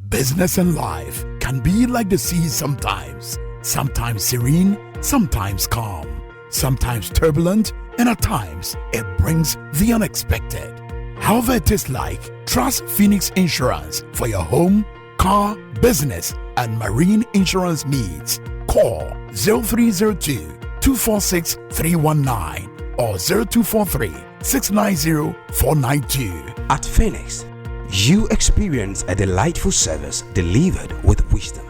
Speaker 6: Business and life can be like the sea sometimes. Sometimes serene, sometimes calm, sometimes turbulent, and at times it brings the unexpected. However it is like, trust Phoenix Insurance for your home, car, business, and marine insurance needs. Call 0302-246-319 or 0243-690-492.
Speaker 7: At Phoenix, you experience a delightful service delivered with wisdom.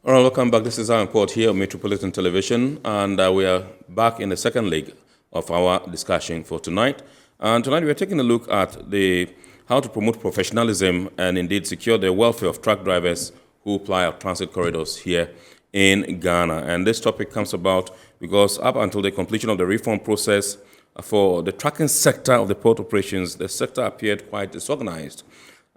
Speaker 1: All right, welcome back. This is our report here on Metropolitan Television, and we are back in the second leg of our discussion for tonight. And tonight we are taking a look at how to promote professionalism and indeed secure the welfare of truck drivers who ply our transit corridors here in Ghana. And this topic comes about because up until the completion of the reform process for the trucking sector of the port operations, the sector appeared quite disorganized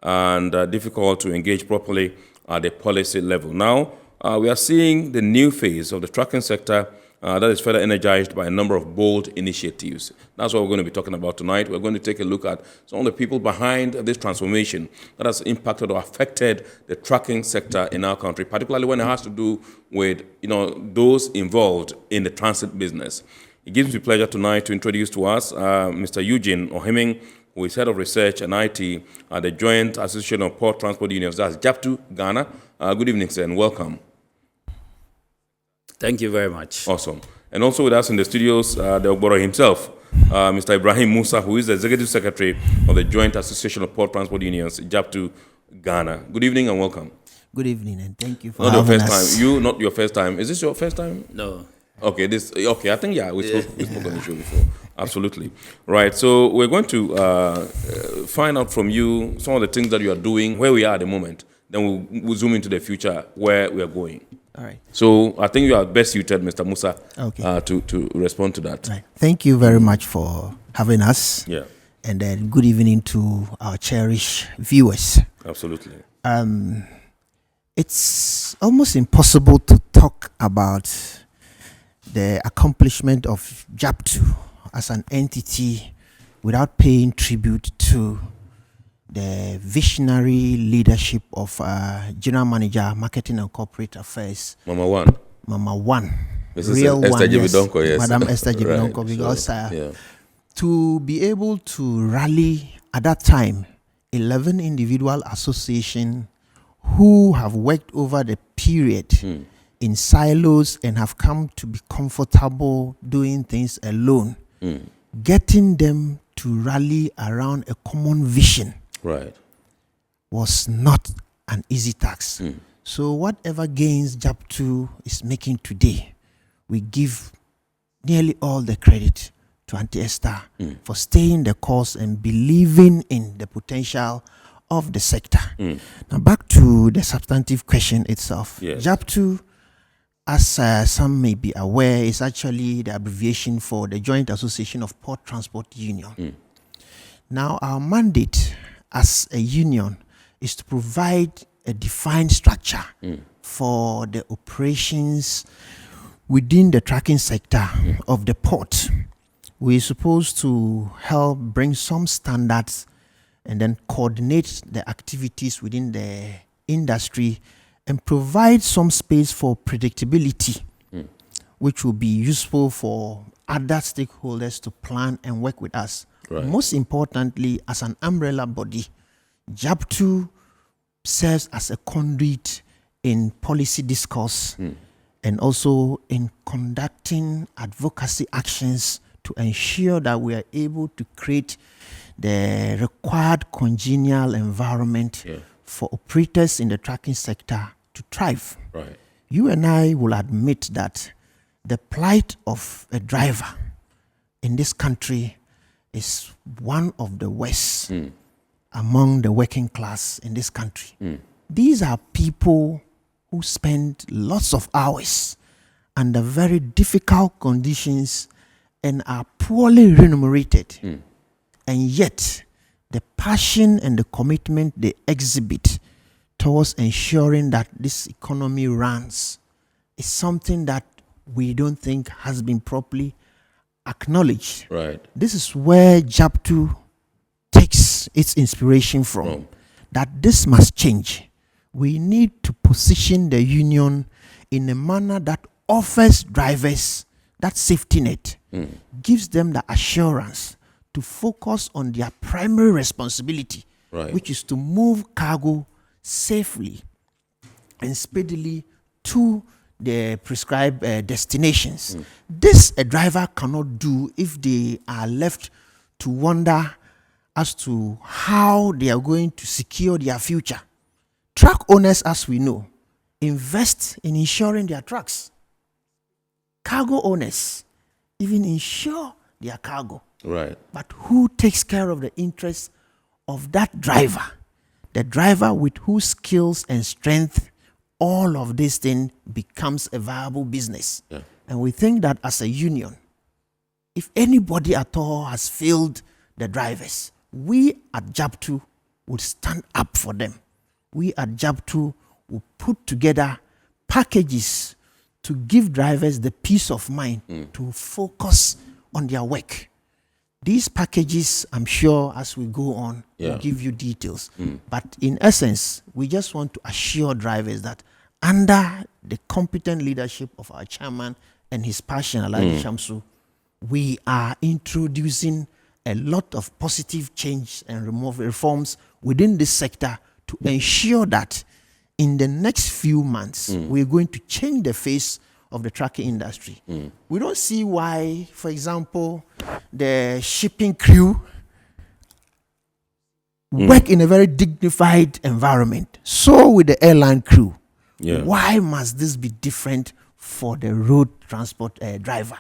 Speaker 1: and difficult to engage properly at the policy level. Now, we are seeing the new phase of the trucking sector that is further energized by a number of bold initiatives. That's what we're going to be talking about tonight. We're going to take a look at some of the people behind this transformation that has impacted or affected the trucking sector in our country, particularly when it has to do with those involved in the transit business. It gives me pleasure tonight to introduce to us Mr. Eugene Ohiming, who is Head of Research and IT at the Joint Association of Port Transport Unions, that's JAPTU, Ghana. Good evening, sir, and welcome.
Speaker 2: Thank you very much.
Speaker 1: Awesome. And also with us in the studios, the Ogboro himself, Mr. Ibrahim Musa, who is the Executive Secretary of the Joint Association of Port Transport Unions, JAPTU, Ghana. Good evening and welcome.
Speaker 22: Good evening and thank you for
Speaker 1: not your
Speaker 22: having
Speaker 1: first
Speaker 22: us.
Speaker 1: time. You, not your first time. Is this your first time?
Speaker 2: No.
Speaker 1: Okay, I think, we spoke on the show before. Absolutely. Right, so we're going to find out from you some of the things that you are doing, where we are at the moment. Then we'll zoom into the future, where we are going.
Speaker 22: All right.
Speaker 1: So I think you are best suited, Mr. Musa,
Speaker 22: okay.
Speaker 1: To respond to that.
Speaker 22: Right. Thank you very much for having us.
Speaker 1: Yeah.
Speaker 22: And then good evening to our cherished viewers.
Speaker 1: Absolutely.
Speaker 22: It's almost impossible to talk about the accomplishment of JAPTU as an entity without paying tribute to the visionary leadership of General Manager, Marketing and Corporate Affairs.
Speaker 1: Mama One.
Speaker 22: Real
Speaker 1: Esther
Speaker 22: one, yes.
Speaker 1: Jebidonko, yes.
Speaker 22: Madam Esther Jebidonko,
Speaker 1: Right,
Speaker 22: because
Speaker 1: yeah.
Speaker 22: to be able to rally at that time 11 individual associations who have worked over the period in silos and have come to be comfortable doing things alone, getting them to rally around a common vision was not an easy task. So whatever gains JAPTU is making today, we give nearly all the credit to Auntie Esther for staying the course and believing in the potential of the sector. Now back to the substantive question itself.
Speaker 1: Yes.
Speaker 22: JAPTU, as some may be aware, is actually the abbreviation for the Joint Association of Port Transport Union. Now our mandate as a union is to provide a defined structure for the operations within the tracking sector of the port. We're supposed to help bring some standards and then coordinate the activities within the industry and provide some space for predictability, which will be useful for other stakeholders to plan and work with us.
Speaker 1: Right.
Speaker 22: Most importantly, as an umbrella body, JAPTU serves as a conduit in policy discourse and also in conducting advocacy actions to ensure that we are able to create the required congenial environment for operators in the tracking sector to thrive.
Speaker 1: Right.
Speaker 22: You and I will admit that the plight of a driver in this country is one of the worst among the working class in this country. These are people who spend lots of hours under very difficult conditions and are poorly remunerated. And yet, the passion and the commitment they exhibit towards ensuring that this economy runs is something that we don't think has been properly acknowledged.
Speaker 1: Right.
Speaker 22: This is where JAPTU takes its inspiration from, that this must change. We need to position the union in a manner that offers drivers that safety net, gives them the assurance to focus on their primary responsibility, which is to move cargo safely and speedily to the prescribed destinations. This a driver cannot do if they are left to wonder as to how they are going to secure their future. Truck owners, as we know, invest in insuring their trucks. Cargo owners even insure their cargo.
Speaker 1: Right.
Speaker 22: But who takes care of the interests of that driver? The driver with whose skills and strength all of this thing becomes a viable business.
Speaker 1: Yeah.
Speaker 22: And we think that as a union, if anybody at all has failed the drivers, we at JAPTU would stand up for them. We at JAPTU will put together packages to give drivers the peace of mind to focus on their work. These packages, I'm sure, as we go on, will give you details. But in essence, we just want to assure drivers that under the competent leadership of our chairman and his passion, Alhaji Shamsu, we are introducing a lot of positive change and reforms within this sector to ensure that in the next few months, we're going to change the face of the trucking industry. We don't see why, for example, the shipping crew work in a very dignified environment. So with the airline crew, why must this be different for the road transport driver?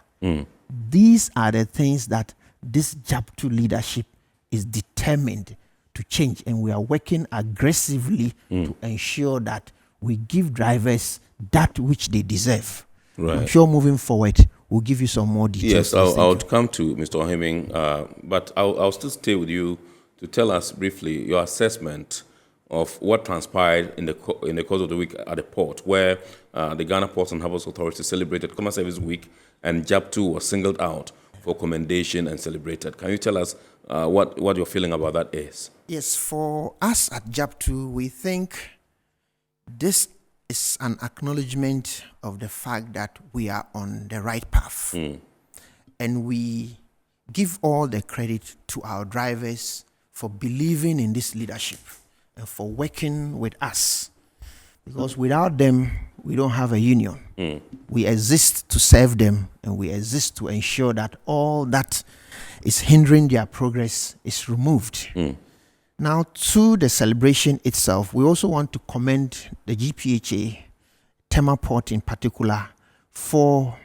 Speaker 22: These are the things that this JAPTU leadership is determined to change, and we are working aggressively to ensure that we give drivers that which they deserve.
Speaker 1: Right.
Speaker 22: I'm sure moving forward, we'll give you some more details.
Speaker 1: Yes, I'll come to Mr. Ohiming, but I'll still stay with you to tell us briefly your assessment of what transpired in the course of the week at the port, where the Ghana Ports and Harbours Authority celebrated Customer Service Week, and JAPTU was singled out for commendation and celebrated. Can you tell us what your feeling about that is?
Speaker 22: Yes, for us at JAPTU, we think this is an acknowledgement of the fact that we are on the right path. And we give all the credit to our drivers for believing in this leadership and for working with us. Because without them, we don't have a union. We exist to serve them, and we exist to ensure that all that is hindering their progress is removed. Now, to the celebration itself, we also want to commend the GPHA, Tema Port in particular, for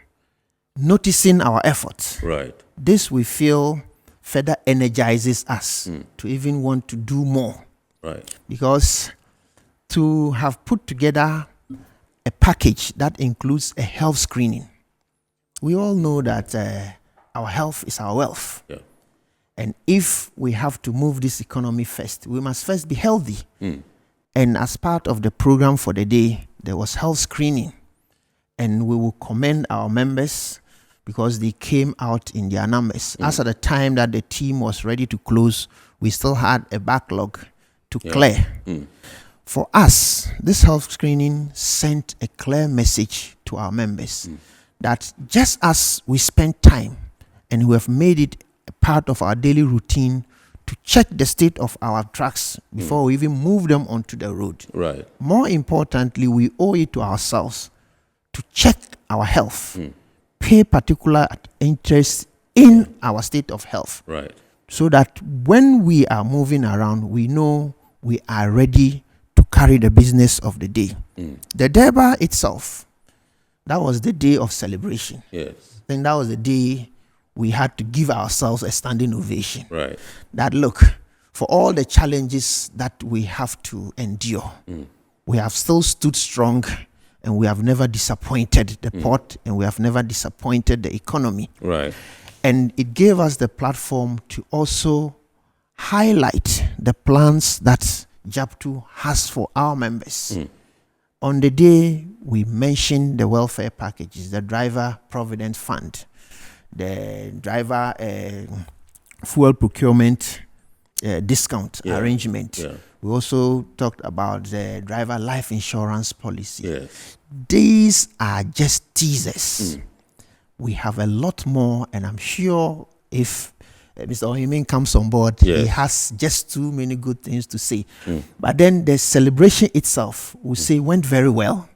Speaker 22: noticing our efforts.
Speaker 1: Right.
Speaker 22: This, we feel, further energizes us to even want to do more.
Speaker 1: Right.
Speaker 22: Because to have put together a package that includes a health screening, we all know that our health is our wealth.
Speaker 1: Yeah.
Speaker 22: And if we have to move this economy first, we must first be healthy. And as part of the program for the day, there was health screening. And we will commend our members because they came out in their numbers. As at the time that the team was ready to close, we still had a backlog to clear. For us, this health screening sent a clear message to our members that just as we spend time and we have made it a part of our daily routine to check the state of our trucks before we even move them onto the road.
Speaker 1: Right.
Speaker 22: More importantly, we owe it to ourselves to check our health, pay particular interest in our state of health.
Speaker 1: Right.
Speaker 22: So that when we are moving around, we know we are ready to carry the business of the day. The Durbar itself, that was the day of celebration.
Speaker 1: Yes.
Speaker 22: Then that was the day we had to give ourselves a standing ovation.
Speaker 1: Right.
Speaker 22: That look, for all the challenges that we have to endure, we have still stood strong, and we have never disappointed the port, and we have never disappointed the economy.
Speaker 1: Right.
Speaker 22: And it gave us the platform to also highlight the plans that JAPTU has for our members. On the day, we mentioned the welfare packages, the driver provident fund, the driver fuel procurement discount arrangement. We also talked about the driver life insurance policy. These are just teasers. We have a lot more, and I'm sure if Mr. Ohiming comes on board, he has just too many good things to say. But then the celebration itself, we say, went very well.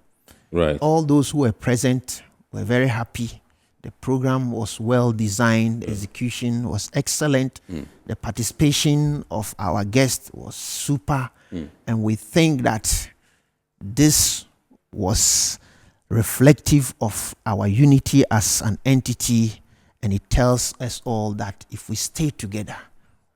Speaker 1: Right.
Speaker 22: All those who were present were very happy. The program was well designed. The execution was excellent. The participation of our guests was super. And we think that this was reflective of our unity as an entity, and it tells us all that if we stay together,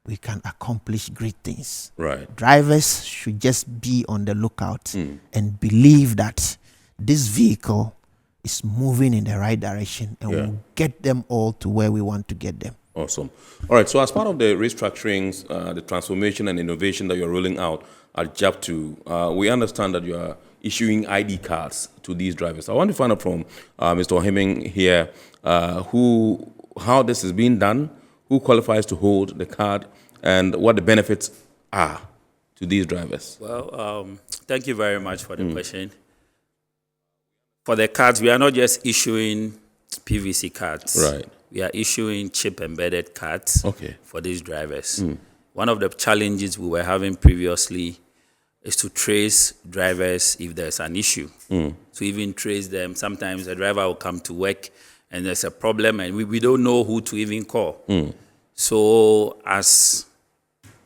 Speaker 22: we can accomplish great things.
Speaker 1: Right.
Speaker 22: Drivers should just be on the lookout and believe that this vehicle is moving in the right direction, and we'll get them all to where we want to get them.
Speaker 1: Awesome. All right, so as part of the restructurings, the transformation and innovation that you're rolling out at JAPTU, we understand that you are issuing ID cards to these drivers. I want to find out from Mr. Ohiming here how this is being done, who qualifies to hold the card, and what the benefits are to these drivers.
Speaker 2: Well, thank you very much for the question. For the cards, we are not just issuing PVC cards.
Speaker 1: Right.
Speaker 2: We are issuing chip-embedded cards for these drivers. One of the challenges we were having previously is to trace drivers if there's an issue. To even trace them. Sometimes the driver will come to work and there's a problem and we don't know who to even call. So as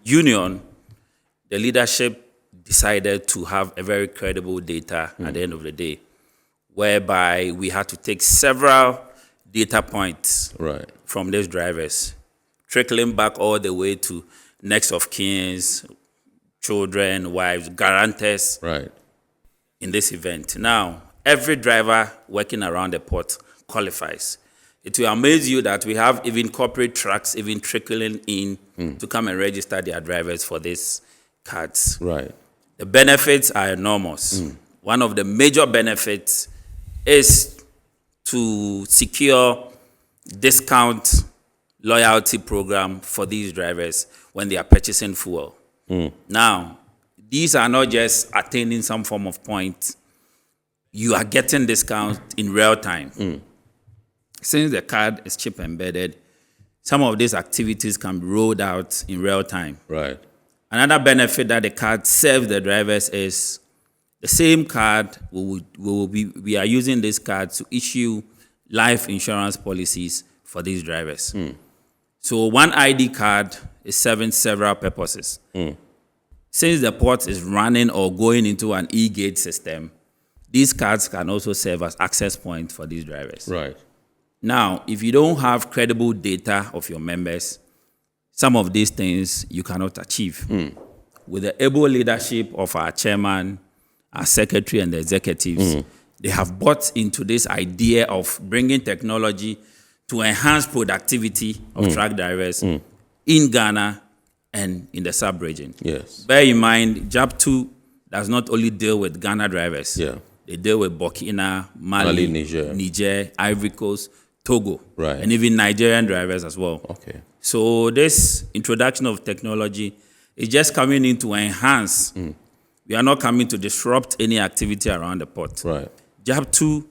Speaker 2: union, the leadership decided to have a very credible data at the end of the day, whereby we had to take several data points from these drivers, trickling back all the way to next of kins, children, wives, guarantors in this event. Now, every driver working around the port qualifies. It will amaze you that we have even corporate trucks even trickling in to come and register their drivers for these cards. The benefits are enormous. One of the major benefits is to secure discount loyalty program for these drivers when they are purchasing fuel. Now, these are not just attaining some form of point. You are getting discount in real time. Since the card is chip embedded, some of these activities can be rolled out in real time. Another benefit that the card serves the drivers is the same card, we are using this card to issue life insurance policies for these drivers. So one ID card is serving several purposes. Since the port is running or going into an e-gate system, these cards can also serve as access points for these drivers. Now, if you don't have credible data of your members, some of these things you cannot achieve. With the able leadership of our chairman, our secretary, and the executives, they have bought into this idea of bringing technology to enhance productivity of truck drivers in Ghana and in the sub-region. Bear in mind, JAPTU does not only deal with Ghana drivers. They deal with Burkina, Mali, Niger, Ivory Coast, Togo, and even Nigerian drivers as well. So this introduction of technology is just coming in to enhance. We are not coming to disrupt any activity around the port. JAPTU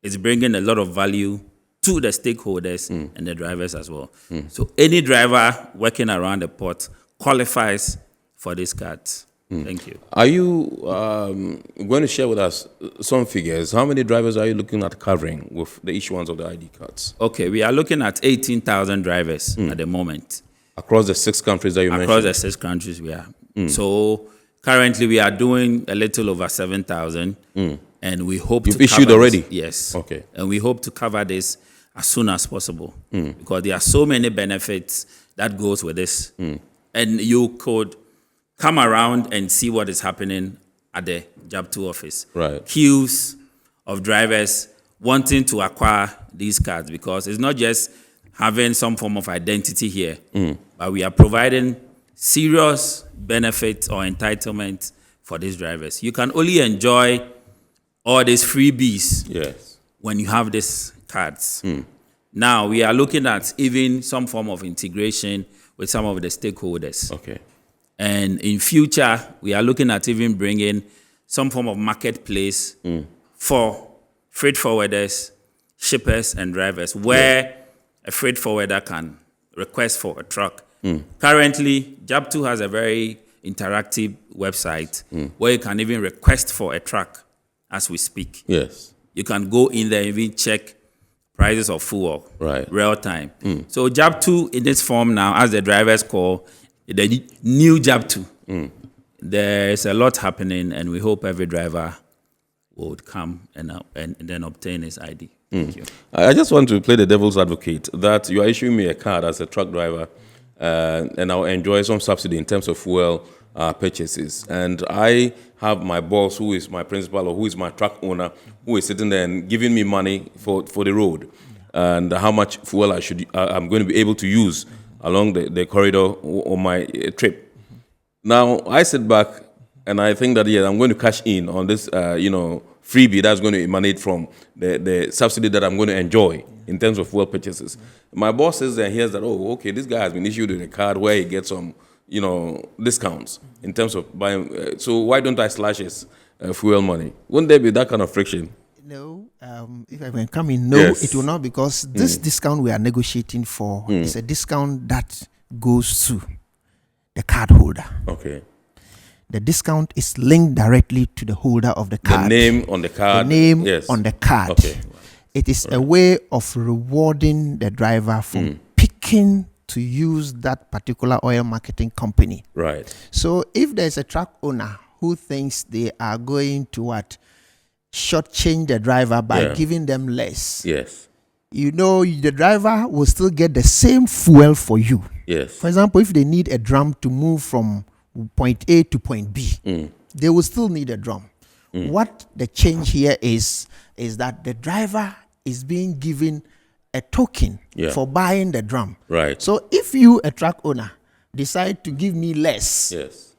Speaker 2: is bringing a lot of value to the stakeholders and the drivers as well. So any driver working around the port qualifies for these cards. Thank you.
Speaker 1: Are you going to share with us some figures? How many drivers are you looking at covering with the issuance of the ID cards?
Speaker 2: Okay, we are looking at 18,000 drivers at the moment.
Speaker 1: Across the 6 countries that you mentioned?
Speaker 2: Across the 6 countries we are. So currently we are doing a little over 7,000. And we hope
Speaker 1: You've
Speaker 2: to
Speaker 1: issued
Speaker 2: cover
Speaker 1: already?
Speaker 2: This. Yes.
Speaker 1: Okay.
Speaker 2: And we hope to cover this as soon as possible. Because there are so many benefits that goes with this. And you could come around and see what is happening at the JAPTU office. Queues of drivers wanting to acquire these cards, because it's not just having some form of identity here, but we are providing serious benefits or entitlements for these drivers. You can only enjoy all these freebies when you have these cards. Now, we are looking at even some form of integration with some of the stakeholders. And in future, we are looking at even bringing some form of marketplace for freight forwarders, shippers, and drivers, where a freight forwarder can request for a truck. Currently, JAPTU has a very interactive website where you can even request for a truck as we speak. You can go in there and even check prices of fuel, real time. So JAPTU in this form now, as the drivers call, the new JAPTU. There's a lot happening, and we hope every driver would come and then obtain his ID. Thank you.
Speaker 1: I just want to play the devil's advocate that you are issuing me a card as a truck driver, and I'll enjoy some subsidy in terms of fuel purchases. And I have my boss, who is my principal or who is my truck owner, who is sitting there and giving me money for the road and how much fuel I'm going to be able to use along the corridor on my trip. Now, I sit back and I think that, I'm going to cash in on this, freebie that's going to emanate from the subsidy that I'm going to enjoy in terms of fuel purchases. My boss says and hears that, this guy has been issued with a card where he gets some, discounts in terms of buying. So why don't I slash his fuel money? Wouldn't there be that kind of friction?
Speaker 22: No, if I can come in, it will not, because this discount we are negotiating for is a discount that goes to the card holder. the discount is linked directly to the holder of the card.
Speaker 1: The name on the card.
Speaker 22: The name
Speaker 1: yes.
Speaker 22: on the card.
Speaker 1: Okay.
Speaker 22: It is a way of rewarding the driver for picking to use that particular oil marketing company.
Speaker 1: Right.
Speaker 22: So if there's a truck owner who thinks they are going to shortchange the driver by giving them less,
Speaker 1: yes,
Speaker 22: you know, the driver will still get the same fuel for you.
Speaker 1: Yes.
Speaker 22: For example, if they need a drum to move from point A to point B, they will still need a drum. What the change here is that the driver is being given a token for buying the drum.
Speaker 1: Right.
Speaker 22: So if you, a truck owner, decide to give me less,
Speaker 1: yes,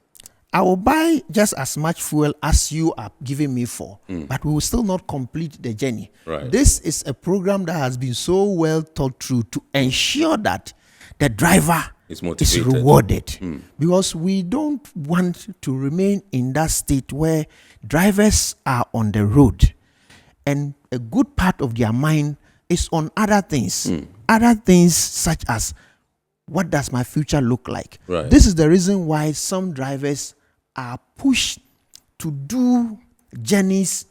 Speaker 22: I will buy just as much fuel as you are giving me for, but we will still not complete the journey.
Speaker 1: Right.
Speaker 22: This is a program that has been so well thought through to ensure that the driver is rewarded. Because we don't want to remain in that state where drivers are on the road and a good part of their mind is on other things. Other things such as, what does my future look like?
Speaker 1: Right.
Speaker 22: This is the reason why some drivers are pushed to do journeys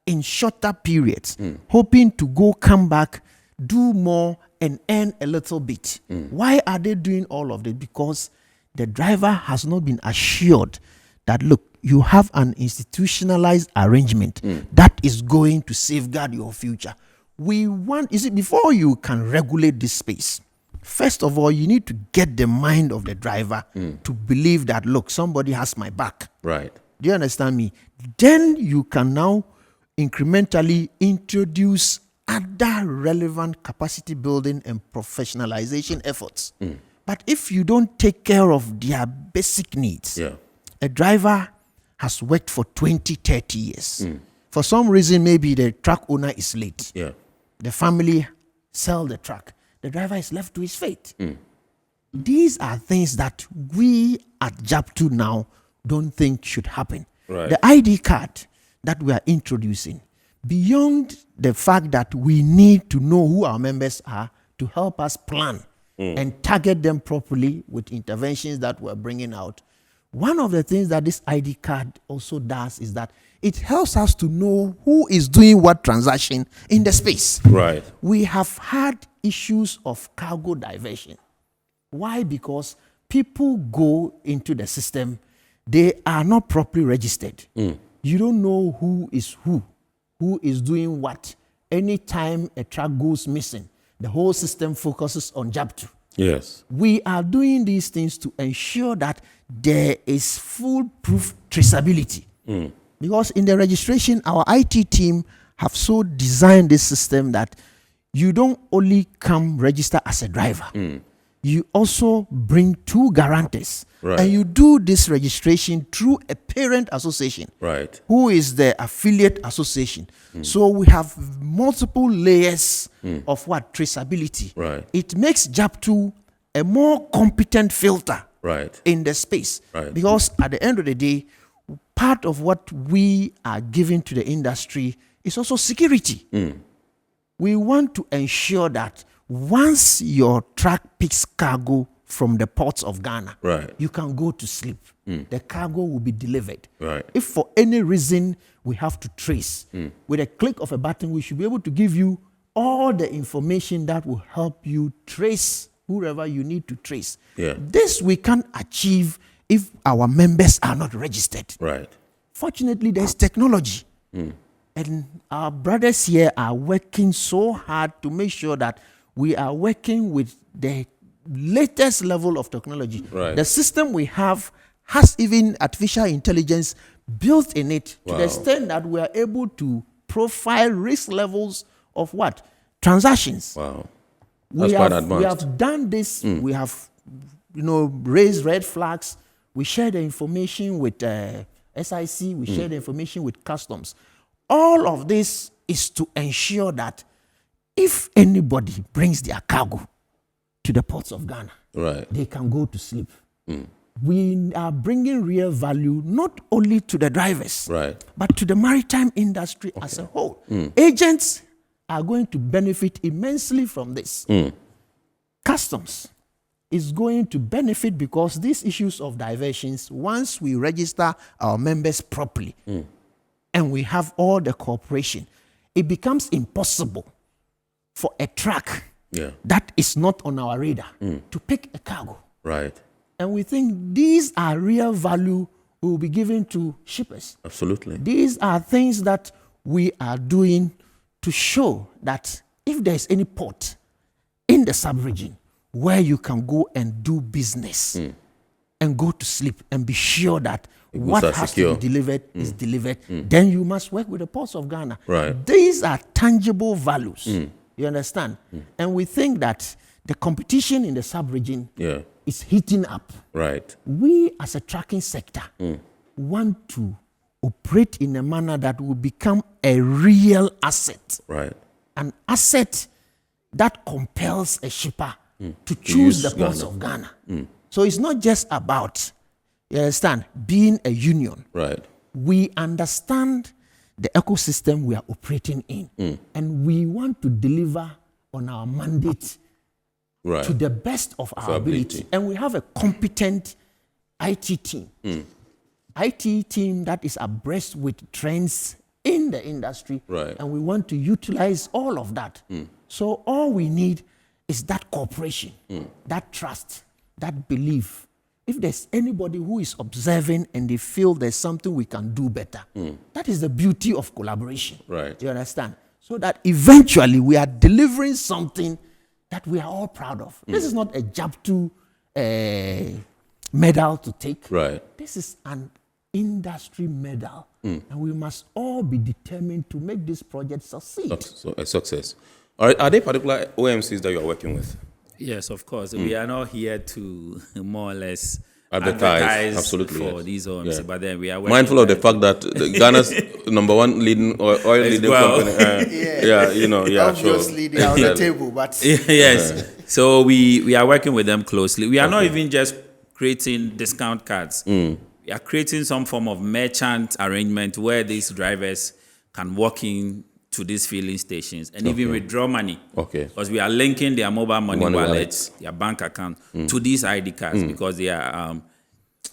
Speaker 22: in shorter periods, hoping to come back, do more, and earn a little bit. Why are they doing all of this? Because the driver has not been assured that, look, you have an institutionalized arrangement that is going to safeguard your future. We want, before you can regulate this space, first of all, you need to get the mind of the driver to believe that, look, somebody has my back.
Speaker 1: Right.
Speaker 22: Do you understand me? Then you can now incrementally introduce other relevant capacity building and professionalization efforts. But if you don't take care of their basic needs, a driver has worked for 20, 30 years. For some reason, maybe the truck owner is late. The family sell the truck. The driver is left to his fate. These are things that we at JAPTU now don't think should happen.
Speaker 1: Right.
Speaker 22: The ID card that we are introducing, beyond the fact that we need to know who our members are to help us plan and target them properly with interventions that we're bringing out, one of the things that this ID card also does is that it helps us to know who is doing what transaction in the space.
Speaker 1: Right.
Speaker 22: We have had issues of cargo diversion. Why? Because people go into the system, they are not properly registered. You don't know who is doing what. Anytime a truck goes missing, the whole system focuses on JAPTU.
Speaker 1: Yes.
Speaker 22: We are doing these things to ensure that there is foolproof traceability. Because in the registration, our IT team have so designed this system that you don't only come register as a driver. You also bring two guarantors.
Speaker 1: Right.
Speaker 22: And you do this registration through a parent association.
Speaker 1: Right.
Speaker 22: Who is the affiliate association. So we have multiple layers of traceability.
Speaker 1: Right.
Speaker 22: It makes JAPTU a more competent filter
Speaker 1: right.
Speaker 22: in the space.
Speaker 1: Right.
Speaker 22: Because at the end of the day, part of what we are giving to the industry is also security. We want to ensure that once your truck picks cargo from the ports of Ghana,
Speaker 1: right.
Speaker 22: you can go to sleep. The cargo will be delivered.
Speaker 1: Right.
Speaker 22: If for any reason we have to trace, with a click of a button, we should be able to give you all the information that will help you trace whoever you need to trace. This we can achieve if our members are not registered.
Speaker 1: Right.
Speaker 22: Fortunately, there's technology. And our brothers here are working so hard to make sure that we are working with the latest level of technology.
Speaker 1: Right.
Speaker 22: The system we have has even artificial intelligence built in it to the extent that we are able to profile risk levels of transactions.
Speaker 1: Wow. That's quite advanced.
Speaker 22: We have done this. We have, raised red flags. We share the information with SIC. We share the information with customs. All of this is to ensure that if anybody brings their cargo to the ports of Ghana,
Speaker 1: right.
Speaker 22: they can go to sleep. We are bringing real value not only to the drivers,
Speaker 1: right.
Speaker 22: but to the maritime industry as a whole. Agents are going to benefit immensely from this. Customs is going to benefit because these issues of diversions, once we register our members properly and we have all the cooperation, it becomes impossible for a truck that is not on our radar to pick a cargo.
Speaker 1: Right.
Speaker 22: And we think these are real value we will be giving to shippers.
Speaker 1: Absolutely.
Speaker 22: These are things that we are doing to show that if there is any port in the sub-region where you can go and do business and go to sleep and be sure that what has
Speaker 1: secure.
Speaker 22: to be delivered is delivered, then you must work with the ports of Ghana.
Speaker 1: Right.
Speaker 22: These are tangible values. You understand? And we think that the competition in the sub-region is heating up.
Speaker 1: Right.
Speaker 22: We as a trucking sector want to operate in a manner that will become a real asset.
Speaker 1: Right.
Speaker 22: An asset that compels a shipper to choose the ports of Ghana. So it's not just about, you understand, being a union.
Speaker 1: Right.
Speaker 22: We understand the ecosystem we are operating in, and we want to deliver on our mandate to the best of our ability. And we have a competent IT team. IT team that is abreast with trends in the industry, and we want to utilize all of that. So all we need is that cooperation, that trust, that belief. If there's anybody who is observing and they feel there's something we can do better, that is the beauty of collaboration.
Speaker 1: Right.
Speaker 22: You understand? So that eventually we are delivering something that we are all proud of. This is not a JAPTU medal to take.
Speaker 1: Right.
Speaker 22: This is an industry medal. And we must all be determined to make this project succeed.
Speaker 1: So a success. All right. Are there particular OMCs that you are working with?
Speaker 2: Yes, of course. We are not here to more or less
Speaker 1: advertise absolutely
Speaker 2: for these OMC, but then we are
Speaker 1: mindful of the fact that Ghana's number one leading oil leading company.
Speaker 22: Obviously, they are on the table, but
Speaker 2: yes. So we are working with them closely. We are not even just creating discount cards. We are creating some form of merchant arrangement where these drivers can walk in to these filling stations and even withdraw money.
Speaker 1: Okay.
Speaker 2: Because we are linking their mobile money wallets, their bank account to these ID cards because they are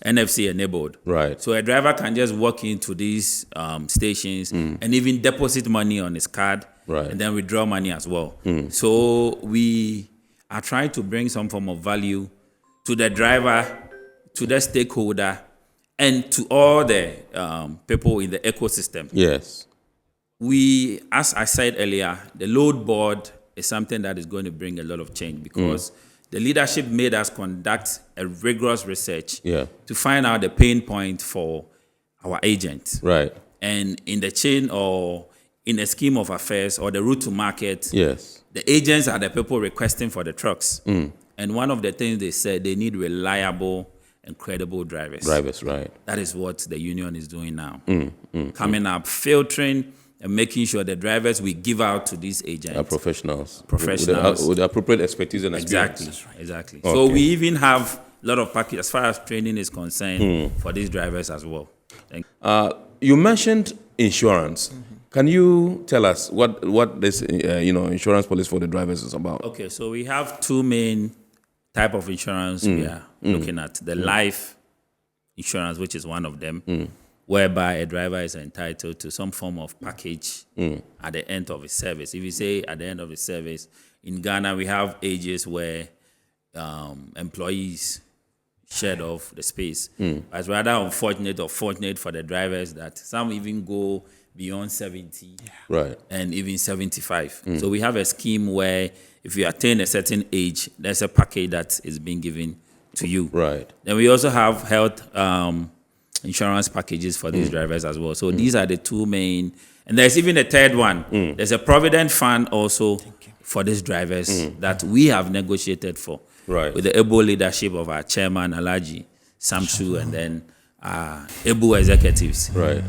Speaker 2: NFC enabled.
Speaker 1: Right.
Speaker 2: So a driver can just walk into these stations and even deposit money on his card and then withdraw money as well. So we are trying to bring some form of value to the driver, to the stakeholder, and to all the people in the ecosystem.
Speaker 1: Yes.
Speaker 2: We, as I said earlier, the load board is something that is going to bring a lot of change because the leadership made us conduct a rigorous research to find out the pain point for our agents.
Speaker 1: Right.
Speaker 2: And in the chain or in the scheme of affairs or the route to market, the agents are the people requesting for the trucks. And one of the things they said, they need reliable and credible drivers.
Speaker 1: Drivers, right.
Speaker 2: That is what the union is doing now. Coming up, filtering and making sure the drivers we give out to these agents
Speaker 1: are professionals.
Speaker 2: Professionals.
Speaker 1: With the appropriate expertise and experience.
Speaker 2: Exactly.
Speaker 1: Okay.
Speaker 2: So we even have a lot of package as far as training is concerned for these drivers as well.
Speaker 1: You mentioned insurance. Can you tell us what this insurance policy for the drivers is about?
Speaker 2: Okay, so we have two main type of insurance we are looking at. The life insurance, which is one of them, whereby a driver is entitled to some form of package at the end of his service. If you say at the end of his service, in Ghana, we have ages where employees shed off the space. It's rather unfortunate or fortunate for the drivers that some even go beyond 70 and even 75. So we have a scheme where if you attain a certain age, there's a package that is being given to you.
Speaker 1: Right.
Speaker 2: Then we also have health insurance packages for these drivers as well. So these are the two main. And there's even a third one. There's a provident fund also for these drivers that we have negotiated for with the able leadership of our chairman, Alhaji Samsu, and then able executives.
Speaker 1: Right.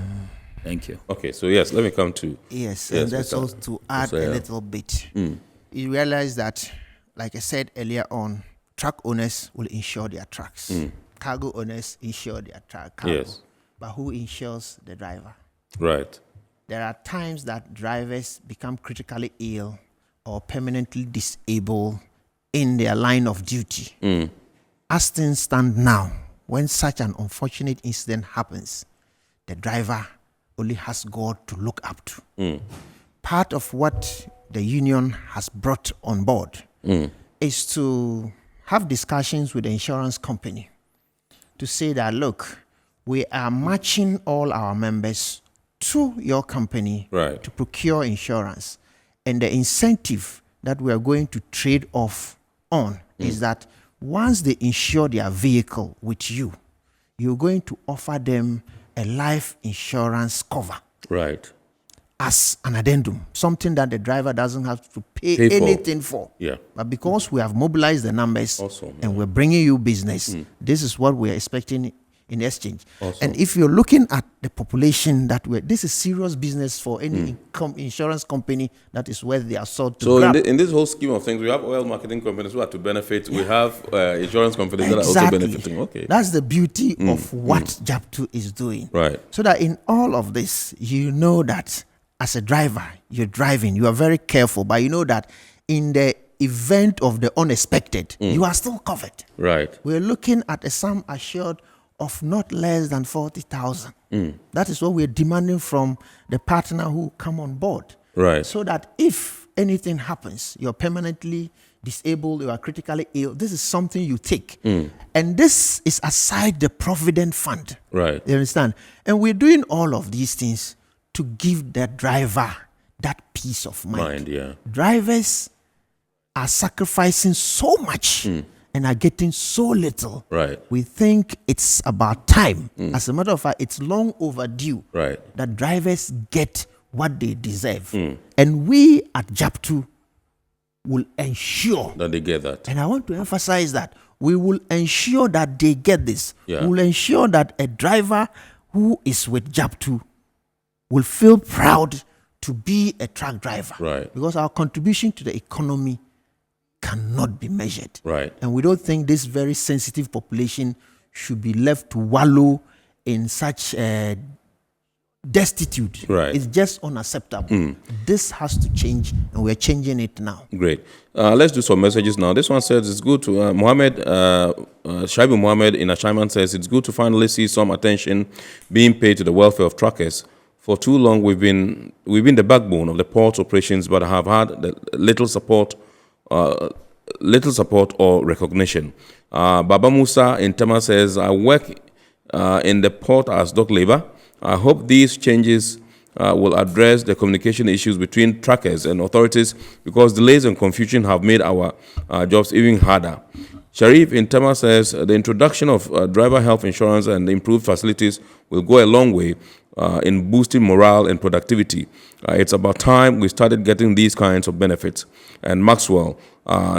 Speaker 2: Thank you.
Speaker 1: Okay, so yes, let me come to...
Speaker 22: Yes, and that's also to add a little bit. You realize that, like I said earlier on, truck owners will insure their trucks. Cargo owners insure their cargo.
Speaker 1: Yes.
Speaker 22: But who insures the driver?
Speaker 1: Right.
Speaker 22: There are times that drivers become critically ill or permanently disabled in their line of duty. as things stand now, when such an unfortunate incident happens, the driver only has God to look up to. Part of what the union has brought on board is to have discussions with the insurance company to say that, look, we are matching all our members to your company to procure insurance. And the incentive that we are going to trade off on is that once they insure their vehicle with you, you're going to offer them a life insurance cover.
Speaker 1: Right.
Speaker 22: As an addendum, something that the driver doesn't have to pay anything for.
Speaker 1: Yeah.
Speaker 22: But because we have mobilized the numbers and we're bringing you business, this is what we're expecting in exchange. And if you're looking at the population this is serious business for any insurance company that is worth their salt to grab.
Speaker 1: So in this whole scheme of things, we have oil marketing companies who are to benefit. We have insurance companies that are also benefiting. Okay.
Speaker 22: That's the beauty of what JAPTU is doing.
Speaker 1: Right.
Speaker 22: So that in all of this, you know that as a driver, you're driving, you are very careful, but you know that in the event of the unexpected, you are still covered.
Speaker 1: Right.
Speaker 22: We're looking at a sum assured of not less than 40,000. That is what we're demanding from the partner who come on board.
Speaker 1: Right.
Speaker 22: So that if anything happens, you're permanently disabled, you are critically ill, this is something you take. And this is aside the Provident Fund.
Speaker 1: Right.
Speaker 22: You understand? And we're doing all of these things to give the driver that peace of mind. Drivers are sacrificing so much and are getting so little.
Speaker 1: Right.
Speaker 22: We think it's about time. As a matter of fact, it's long overdue that drivers get what they deserve. And we at JAPTU will ensure
Speaker 1: that they get that.
Speaker 22: And I want to emphasize that we will ensure that they get this. We will ensure that a driver who is with JAPTU will feel proud to be a truck driver.
Speaker 1: Right.
Speaker 22: Because our contribution to the economy cannot be measured.
Speaker 1: Right.
Speaker 22: And we don't think this very sensitive population should be left to wallow in such destitute.
Speaker 1: Right.
Speaker 22: It's just unacceptable. This has to change, and we're changing it now.
Speaker 1: Great. Let's do some messages now. This one says it's good to Mohammed Shaibu Mohammed in Ashaiman says it's good to finally see some attention being paid to the welfare of truckers. For too long, we've been the backbone of the port operations, but have had little support or recognition. Baba Musa in Tema says, I work in the port as dock labor. I hope these changes will address the communication issues between truckers and authorities, because delays and confusion have made our jobs even harder. Sharif in Tema says, the introduction of driver health insurance and improved facilities will go a long way in boosting morale and productivity. It's about time we started getting these kinds of benefits. And Maxwell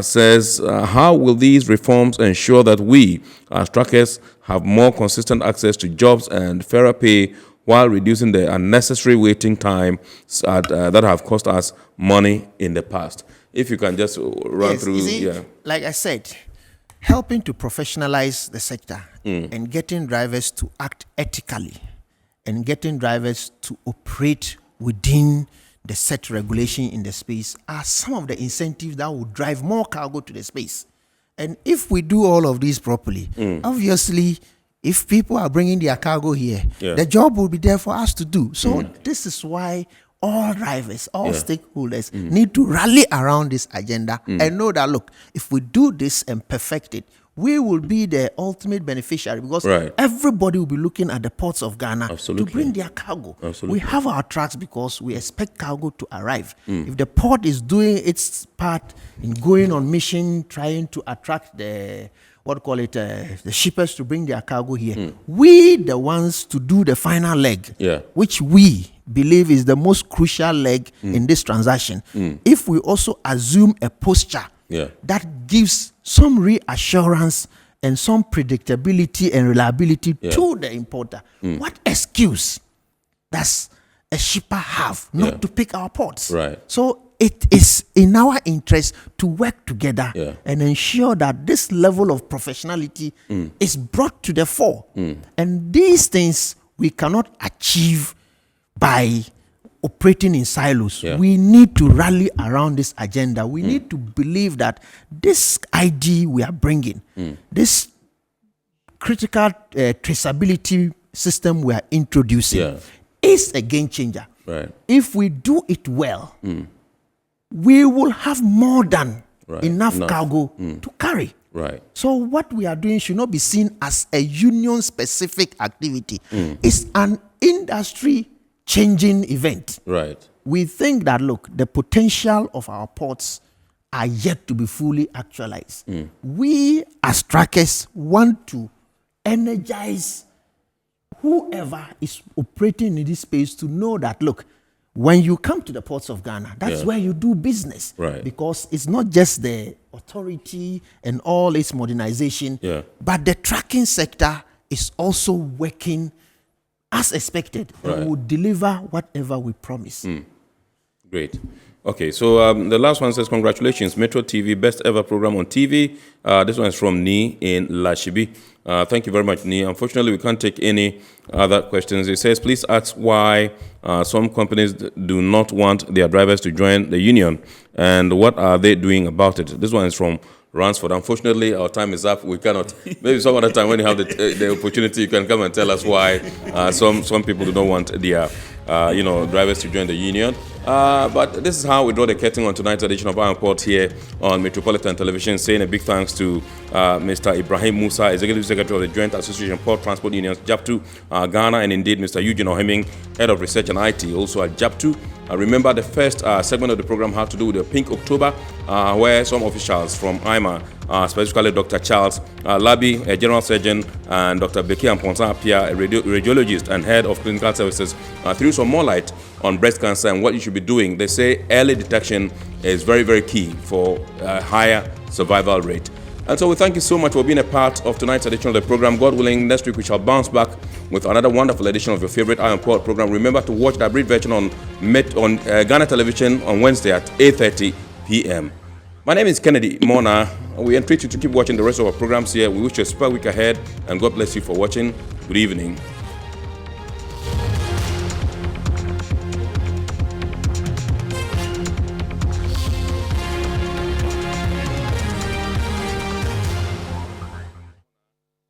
Speaker 1: says, how will these reforms ensure that we, as truckers, have more consistent access to jobs and fairer pay while reducing the unnecessary waiting time that have cost us money in the past? If you can just run through.
Speaker 22: Like I said, helping to professionalize the sector and getting drivers to act ethically and getting drivers to operate within the set regulation in the space are some of the incentives that will drive more cargo to the space. And if we do all of these properly, obviously, if people are bringing their cargo here, the job will be there for us to do. So this is why all drivers, all stakeholders need to rally around this agenda and know that, look, if we do this and perfect it, we will be the ultimate beneficiary, because everybody will be looking at the ports of Ghana to bring their cargo. We have our trucks because we expect cargo to arrive. If the port is doing its part in going on mission, trying to attract the shippers to bring their cargo here, we the ones to do the final leg, which we believe is the most crucial leg in this transaction. If we also assume a posture that gives some reassurance and some predictability and reliability to the importer, what excuse does a shipper have not to pick our ports? So it is in our interest to work together and ensure that this level of professionality is brought to the fore. And these things we cannot achieve by operating in silos. We need to rally around this agenda. We need to believe that this ID we are bringing, this critical traceability system we are introducing is a game changer.
Speaker 1: Right.
Speaker 22: If we do it well, we will have more than enough cargo to carry.
Speaker 1: Right.
Speaker 22: So what we are doing should not be seen as a union-specific activity. It's an industry-changing event.
Speaker 1: Right.
Speaker 22: We think that, look, the potential of our ports are yet to be fully actualized. We, as trackers, want to energize whoever is operating in this space to know that, look, when you come to the ports of Ghana, that's where you do business.
Speaker 1: Right.
Speaker 22: Because it's not just the authority and all its modernization, but the tracking sector is also working as expected and will deliver whatever we promise.
Speaker 1: Great. Okay, so the last one says, congratulations, Metro TV, best ever program on TV. This one is from Ni in Lashibi. Thank you very much, Ni. Unfortunately, we can't take any other questions. It says, please ask why some companies do not want their drivers to join the union, and what are they doing about it? This one is from Ransford. Unfortunately, our time is up. We cannot. Maybe some other time when you have the opportunity, you can come and tell us why some people do not want their drivers to join the union. But this is how we draw the curtain on tonight's edition of Our Report here on Metropolitan Television, saying a big thanks to Mr. Ibrahim Musa, Executive Secretary of the Joint Association of Port Transport Unions, JAPTU, Ghana, and indeed Mr. Eugene Oheming, Head of Research and IT, also at JAPTU. Remember, the first segment of the program had to do with the Pink October, where some officials from IMA, specifically Dr. Charles Labi, a general surgeon, and Dr. Becky Amponsa Apia, a radiologist and head of clinical services, threw some more light on breast cancer and what you should be doing. They say early detection is very, very key for a higher survival rate. And so we thank you so much for being a part of tonight's edition of the program. God willing, next week we shall bounce back with another wonderful edition of your favorite Iron Port program. Remember to watch the abridged version on Ghana Television on Wednesday at 8:30 p.m. My name is Kennedy Mona. We entreat you to keep watching the rest of our programs here. We wish you a super week ahead, and God bless you for watching. Good evening.